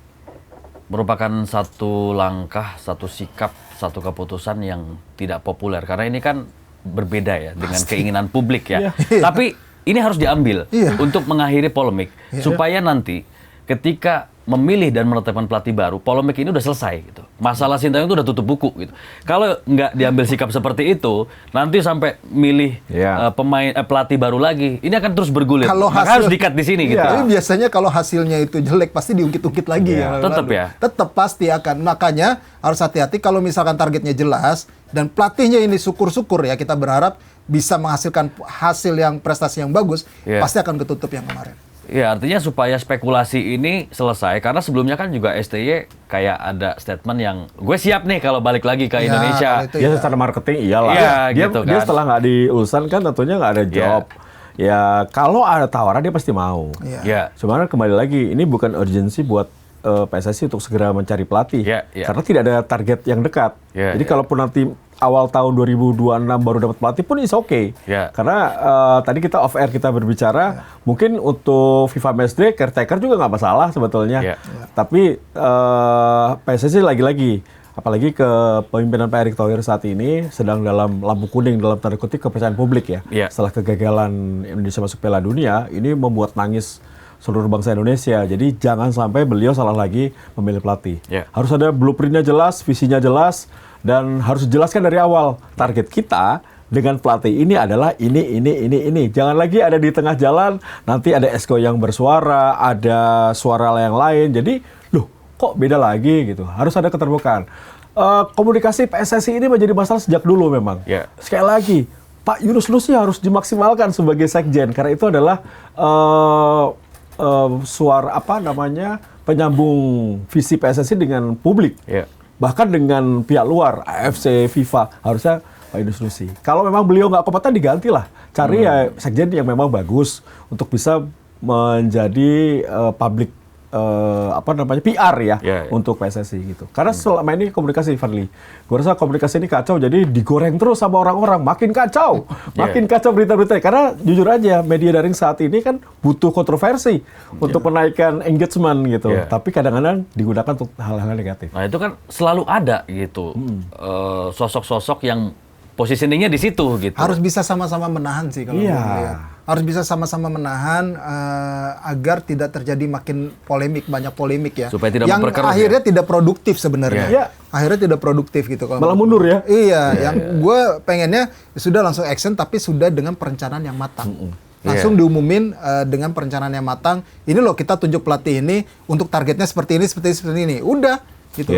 S3: merupakan satu langkah, satu sikap, satu keputusan yang tidak populer? Karena ini kan berbeda ya dengan keinginan publik ya. Tapi ini harus diambil untuk mengakhiri polemik supaya nanti ketika memilih dan menetapkan pelatih baru, polemik ini udah selesai gitu. Masalah Sintayong itu udah tutup buku gitu. Kalau nggak diambil sikap seperti itu, nanti sampai milih pelatih baru lagi, ini akan terus bergulir. Maka harus di-cut di sini gitu.
S2: Tapi biasanya kalau hasilnya itu jelek pasti diungkit-ungkit lagi ya.
S3: Tetap ya.
S2: Tetap pasti akan. Makanya harus hati-hati kalau misalkan targetnya jelas dan pelatihnya ini syukur-syukur ya, kita berharap bisa menghasilkan hasil yang prestasi yang bagus, pasti akan ketutup yang kemarin.
S3: Ya, artinya supaya spekulasi ini selesai, karena sebelumnya kan juga STY kayak ada statement yang gue siap nih kalau balik lagi ke Indonesia.
S1: Ya secara marketing iyalah. Dia
S3: gitu
S1: dia
S3: kan.
S1: setelah nggak diurusan kan tentunya nggak ada job. Ya kalau ada tawaran dia pasti mau. Cuman kembali lagi ini bukan urgensi buat PSSI untuk segera mencari pelatih, karena tidak ada target yang dekat. Jadi kalaupun nanti awal tahun 2026 baru dapat pelatih pun is okay. Karena tadi kita off air kita berbicara, mungkin untuk FIFA Matchday caretaker juga nggak masalah sebetulnya. Tapi PSSI lagi-lagi, apalagi ke pemimpinan Pak Erick Thohir saat ini sedang dalam lampu kuning dalam tanda kutip kepercayaan publik ya. Setelah kegagalan Indonesia masuk Piala Dunia, ini membuat nangis seluruh bangsa Indonesia. Jadi jangan sampai beliau salah lagi memilih pelatih. Harus ada blueprintnya jelas, visinya jelas, dan harus dijelaskan dari awal. Target kita dengan pelatih ini adalah ini. Jangan lagi ada di tengah jalan, nanti ada esko yang bersuara, ada suara yang lain. Jadi, loh kok beda lagi gitu. Harus ada keterbukaan. Komunikasi PSSI ini menjadi masalah sejak dulu memang. Sekali lagi, Pak Yunus Nusi harus dimaksimalkan sebagai sekjen, karena itu adalah suara penyambung visi PSSI dengan publik, bahkan dengan pihak luar, AFC, FIFA, harusnya Pak Yunus Nusi. Kalau memang beliau nggak kompeten digantilah, cari ya sekjen yang memang bagus untuk bisa menjadi public PR ya untuk PSSI gitu. Karena selama ini komunikasi, Fadli, gue rasa komunikasi ini kacau, jadi digoreng terus sama orang-orang, makin kacau berita-berita. Karena jujur aja media daring saat ini kan butuh kontroversi untuk menaikkan engagement gitu. Tapi kadang-kadang digunakan untuk hal-hal negatif.
S3: Nah itu kan selalu ada gitu sosok-sosok yang positioningnya di situ gitu.
S2: Harus bisa sama-sama menahan sih kalau gue lihat. Harus bisa sama-sama menahan agar tidak terjadi makin banyak polemik ya.
S3: Supaya tidak
S2: yang akhirnya tidak produktif sebenarnya. Akhirnya tidak produktif gitu.
S1: Malah mundur ya.
S2: Iya, yang gue pengennya sudah langsung action tapi sudah dengan perencanaan yang matang. Langsung diumumin dengan perencanaan yang matang. Ini loh kita tunjuk pelatih ini untuk targetnya seperti ini. Udah. Gitu.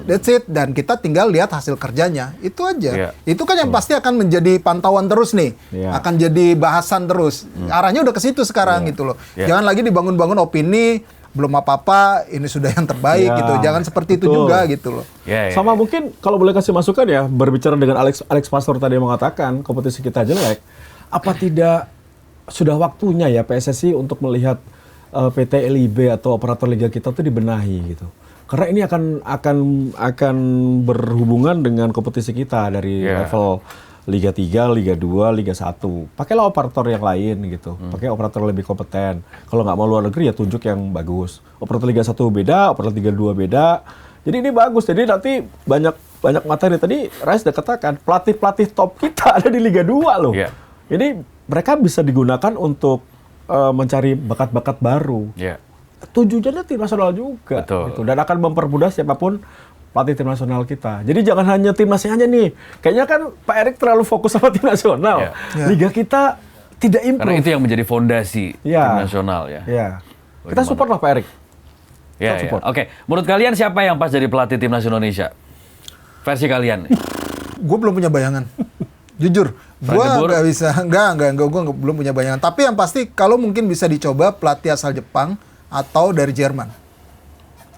S2: That's it, dan kita tinggal lihat hasil kerjanya, itu aja. Itu kan yang pasti akan menjadi pantauan terus nih, akan jadi bahasan terus. Arahnya udah ke situ sekarang gitu loh. Jangan lagi dibangun-bangun opini belum apa-apa, ini sudah yang terbaik gitu. Jangan seperti itu juga gitu loh.
S1: Sama mungkin kalau boleh kasih masukan ya, berbicara dengan Alex Pastor tadi yang mengatakan kompetisi kita jelek, apa tidak sudah waktunya ya PSSI untuk melihat PT LIB atau operator liga kita tuh dibenahi gitu. Karena ini akan berhubungan dengan kompetisi kita dari level Liga 3, Liga 2, Liga 1. Pakailah operator yang lain gitu. Pakai operator lebih kompeten. Kalau nggak mau luar negeri ya tunjuk yang bagus. Operator Liga 1 beda, operator Liga 2 beda. Jadi ini bagus. Jadi nanti banyak materi. Tadi Rais sudah katakan pelatih-pelatih top kita ada di Liga 2 loh. Jadi mereka bisa digunakan untuk mencari bakat-bakat baru.
S3: Ya.
S1: Tujuannya tim nasional juga.
S3: Betul.
S1: Gitu. Dan akan mempermudah siapapun pelatih tim nasional kita. Jadi jangan hanya timnasnya aja nih. Kayaknya kan Pak Erik terlalu fokus sama tim nasional.
S3: Ya.
S1: Liga kita tidak improve.
S3: Karena itu yang menjadi fondasi
S1: Ya.
S3: tim nasional ya.
S1: Ya. Kita support lah Pak Erik.
S3: Ya, ya.
S1: support.
S3: Oke, menurut kalian siapa yang pas jadi pelatih timnas Indonesia? Versi kalian.
S2: Gue belum punya bayangan. Jujur, gue
S3: Frank de Boer?
S2: nggak bisa, gue belum punya bayangan. Tapi yang pasti, kalau mungkin bisa dicoba pelatih asal Jepang atau dari Jerman.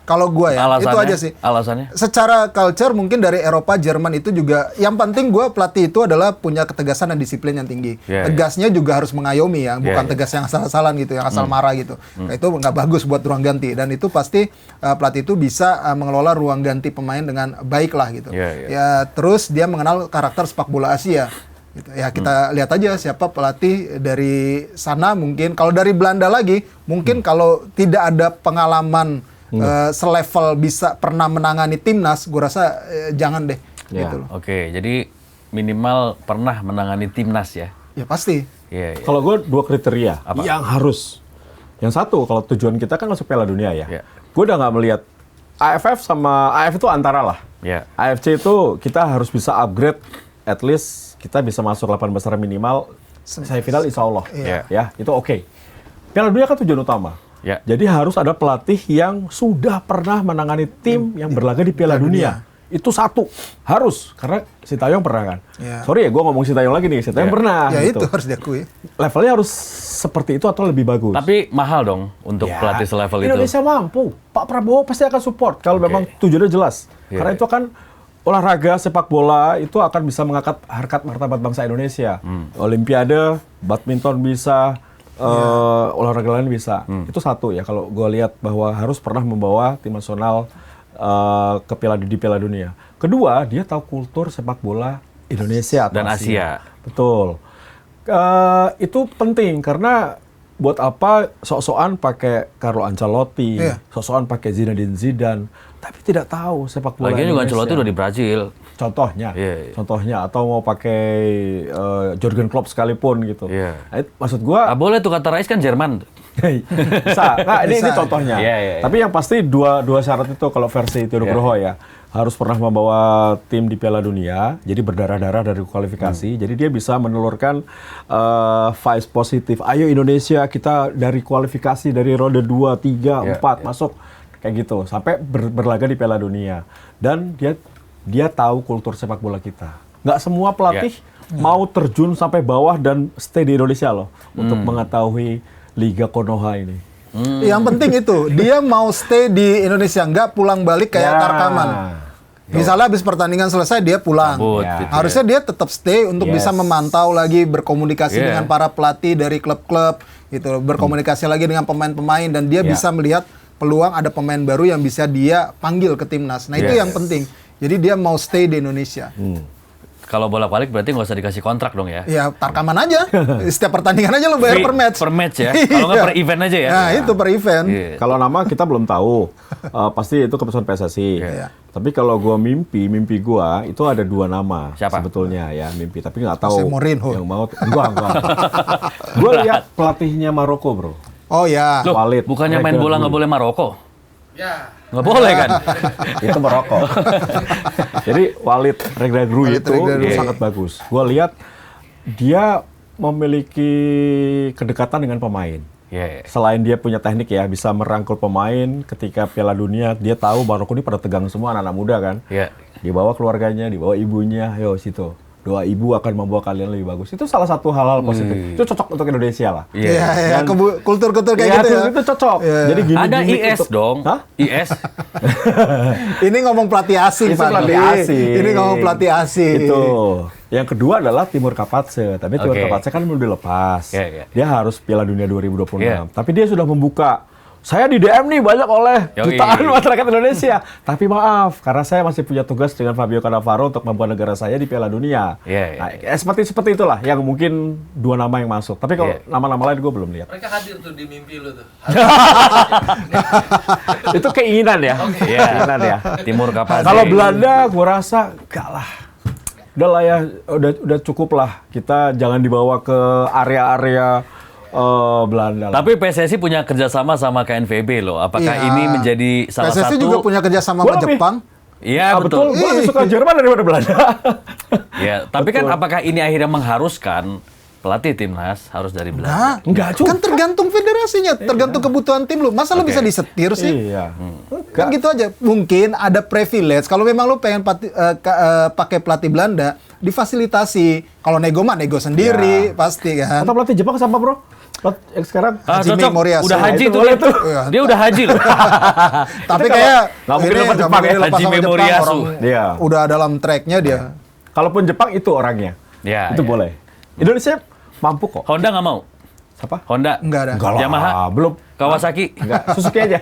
S2: Kalau gue ya, itu
S3: Alasannya?
S2: aja sih.
S3: Alasannya?
S2: Secara culture mungkin dari Eropa, Jerman itu juga, yang penting gue pelatih itu adalah punya ketegasan dan disiplin yang tinggi.
S3: Yeah,
S2: Tegasnya juga harus mengayomi ya, bukan
S3: yeah.
S2: tegas yang asal-asalan gitu, yang asal marah gitu. Nah, itu nggak bagus buat ruang ganti. Dan itu pasti pelatih itu bisa mengelola ruang ganti pemain dengan baik lah gitu.
S3: Yeah, yeah.
S2: Ya terus dia mengenal karakter sepak bola Asia. Gitu. Ya kita lihat aja siapa pelatih dari sana mungkin. Kalau dari Belanda lagi, mungkin kalau tidak ada pengalaman selevel bisa pernah menangani timnas, gue rasa jangan deh.
S1: Ya.
S2: Gitu loh.
S3: Oke, jadi minimal pernah menangani timnas ya.
S2: Ya pasti.
S3: Iya, iya.
S1: Kalau gue 2 kriteria
S3: Apa?
S1: yang harus. Yang satu, kalau tujuan kita kan masuk Piala Dunia ya.
S3: Iya.
S1: Gue udah nggak melihat AFF sama AF itu antara lah.
S3: Iya.
S1: AFC itu kita harus bisa upgrade, at least kita bisa masuk 8 besar minimal. Semifinal insya Allah.
S3: Iya.
S1: Ya, itu oke. Piala Dunia kan tujuan utama.
S3: Ya.
S1: Jadi harus ada pelatih yang sudah pernah menangani tim yang berlaga di Piala Dunia. Itu satu, harus. Karena Sintayong pernah kan.
S2: Ya.
S1: Sorry ya, gue ngomong Sintayong lagi nih. Sintayong
S3: Ya.
S1: pernah.
S2: Ya
S1: gitu.
S2: itu harus diakui.
S1: Levelnya harus seperti itu atau lebih bagus.
S3: Tapi mahal dong untuk
S1: Ya,
S3: pelatih selevel itu.
S1: Indonesia mampu. Pak Prabowo pasti akan support kalau
S3: Oke.
S1: memang tujuannya jelas.
S3: Iya,
S1: Karena
S3: iya.
S1: itu kan olahraga sepak bola itu akan bisa mengangkat harkat martabat bangsa Indonesia. Olimpiade, badminton bisa, olahraga lain bisa. Itu satu ya kalau gue lihat bahwa harus pernah membawa tim nasional ke Piala Dunia. Kedua, dia tahu kultur sepak bola Indonesia atau
S3: Dan Asia.
S1: Betul. Itu penting karena buat apa sok-sokan pakai Carlo Ancelotti,
S2: Iya.
S1: sok-sokan pakai Zinedine Zidane, tapi tidak tahu sepak bola
S3: Lagian juga
S1: Indonesia.
S3: Ancelotti udah di Brazil.
S1: Contohnya,
S3: Iya, iya.
S1: contohnya atau mau pakai Jurgen Klopp sekalipun gitu.
S3: Iya.
S1: Nah, maksud gua
S3: Ah, boleh tuh kata Rais kan Jerman.
S1: bisa. Nah, ini
S2: Bisa.
S1: contohnya.
S3: Iya, iya, iya.
S1: Tapi yang pasti dua syarat itu kalau versi Tio Nugroho ya harus pernah membawa tim di Piala Dunia, jadi berdarah-darah dari kualifikasi. Jadi dia bisa menelurkan vibes positif. Ayo Indonesia, kita dari kualifikasi dari ronde 2, 3, 4 masuk kayak gitu sampai berlaga di Piala Dunia. Dan dia tahu kultur sepak bola kita. Nggak semua pelatih mau terjun sampai bawah dan stay di Indonesia loh untuk mengetahui Liga Konoha ini.
S2: Yang penting itu dia mau stay di Indonesia, nggak pulang balik kayak
S1: Ya.
S2: Tarkaman. Misalnya habis pertandingan selesai dia pulang.
S3: Cabut,
S1: Ya.
S3: gitu
S2: Harusnya dia tetap stay untuk
S1: Yes.
S2: bisa memantau lagi, berkomunikasi
S3: Yeah.
S2: dengan para pelatih dari klub-klub gitu, berkomunikasi lagi dengan pemain-pemain dan dia
S1: Yeah.
S2: bisa melihat peluang ada pemain baru yang bisa dia panggil ke timnas. Nah, itu
S3: Yes.
S2: yang penting. Jadi dia mau stay di Indonesia.
S3: Kalau bolak-balik berarti nggak usah dikasih kontrak dong ya.
S2: Ya, Tarkaman aja. Setiap pertandingan aja lo bayar
S3: Free
S2: per match.
S3: per match ya. Kalau nggak
S2: Iya.
S3: per event aja ya.
S2: Nah, itu per event.
S3: Iya.
S1: Kalau nama kita belum tahu, pasti itu keputusan PSSI.
S2: Iya.
S1: Tapi kalau gua mimpi gua itu ada 2 nama
S3: Siapa?
S1: sebetulnya ya mimpi. Tapi nggak tahu
S2: Jose Mourinho.
S1: yang mau. Enggak. Gua lihat pelatihnya Maroko bro.
S2: Oh ya.
S3: Loh,
S1: Walid
S3: bukannya main bola nggak boleh Maroko?
S4: Ya,
S3: Nggak boleh kan?
S1: Itu Maroko. Jadi Walid Regragui
S2: Walid
S1: itu
S2: Regragui.
S1: sangat bagus. Gua lihat dia memiliki kedekatan dengan pemain.
S3: Iya.
S1: Selain dia punya teknik ya, bisa merangkul pemain ketika Piala Dunia, dia tahu Maroko ini pada tegang semua anak-anak muda kan.
S3: Iya.
S1: Dibawa keluarganya, dibawa ibunya, ayo situ. Doa ibu akan membawa kalian lebih bagus. Itu salah satu hal positif. Itu cocok untuk Indonesia lah.
S3: Iya.
S2: Iya, ya,
S1: Dan-
S2: kultur-kultur kayak
S1: Ya,
S2: gitu ya.
S1: itu cocok.
S2: Iya.
S1: Jadi gini,
S3: Ada IS dong.
S1: Hah?
S3: IS.
S2: Ini ngomong pelatih asing,
S1: Itu
S2: Pak.
S1: pelatih asing.
S2: Ini ngomong pelatih asing.
S1: Itu. Yang kedua adalah Timur Kapatse. Tapi Timur
S3: Oke.
S1: Kapatse kan belum dilepas.
S3: Iya, iya.
S1: Dia harus Piala Dunia 2026.
S3: Iya.
S1: Tapi dia sudah membuka. Saya di DM nih banyak oleh
S3: Yoi.
S1: jutaan masyarakat Indonesia. Tapi maaf, karena saya masih punya tugas dengan Fabio Cannavaro untuk membawa negara saya di Piala Dunia.
S3: Iya, iya.
S1: Nah, seperti itulah yang mungkin 2 nama yang masuk. Tapi kalau
S3: Iya.
S1: nama-nama lain gue belum lihat.
S4: mereka hadir tuh di mimpi lu tuh.
S1: Itu keinginan ya.
S3: Iya.
S1: Keinginan ya.
S3: Timur Kapase.
S1: Kalau Belanda, gue rasa enggak lah. Udah lah ya, udah cukup lah. Kita jangan dibawa ke area-area Belanda. lah.
S3: Tapi PSSI punya kerjasama sama KNVB loh. Apakah
S2: Iya.
S3: ini menjadi salah
S2: PSSI
S3: satu?
S2: juga punya kerjasama sama
S1: Gua lebih-
S2: Jepang.
S3: Iya
S1: betul.
S3: betul.
S1: Gue lebih suka Jerman daripada Belanda.
S3: Ya, tapi kan apakah ini akhirnya mengharuskan pelatih timnas harus dari Belanda?
S1: Enggak juga.
S2: Kan tergantung federasinya, tergantung kebutuhan tim lu. Masa lu bisa disetir sih?
S1: Iya.
S2: Kan gitu aja. Mungkin ada privilege. Kalau memang lu pengen pakai pelatih Belanda, difasilitasi. Kalau nego mah nego sendiri, pasti kan.
S1: Atau pelatih Jepang sama bro? Yang sekarang
S2: Hajime
S3: Cocok.
S2: Moriyasu.
S3: Udah haji
S1: Itu
S3: tuh
S1: boleh
S3: dia.
S1: tuh.
S3: Dia udah haji loh.
S2: Tapi
S1: Itu
S2: kayak
S1: nggak mungkin lepas
S2: nggak
S1: Jepang
S2: mungkin
S1: ya,
S2: lepas sama
S3: Hajime
S2: Jepang,
S3: Moriyasu.
S2: orang
S1: Iya.
S2: udah dalam tracknya dia.
S1: kalaupun Jepang itu orangnya.
S3: Ya,
S1: Itu
S3: ya.
S1: boleh. Indonesia mampu kok.
S3: Honda nggak mau.
S1: Siapa?
S3: Honda.
S2: Enggak ada.
S1: Enggak lah.
S3: Yamaha?
S1: Belum.
S3: Kawasaki.
S1: Enggak. Suzuki aja.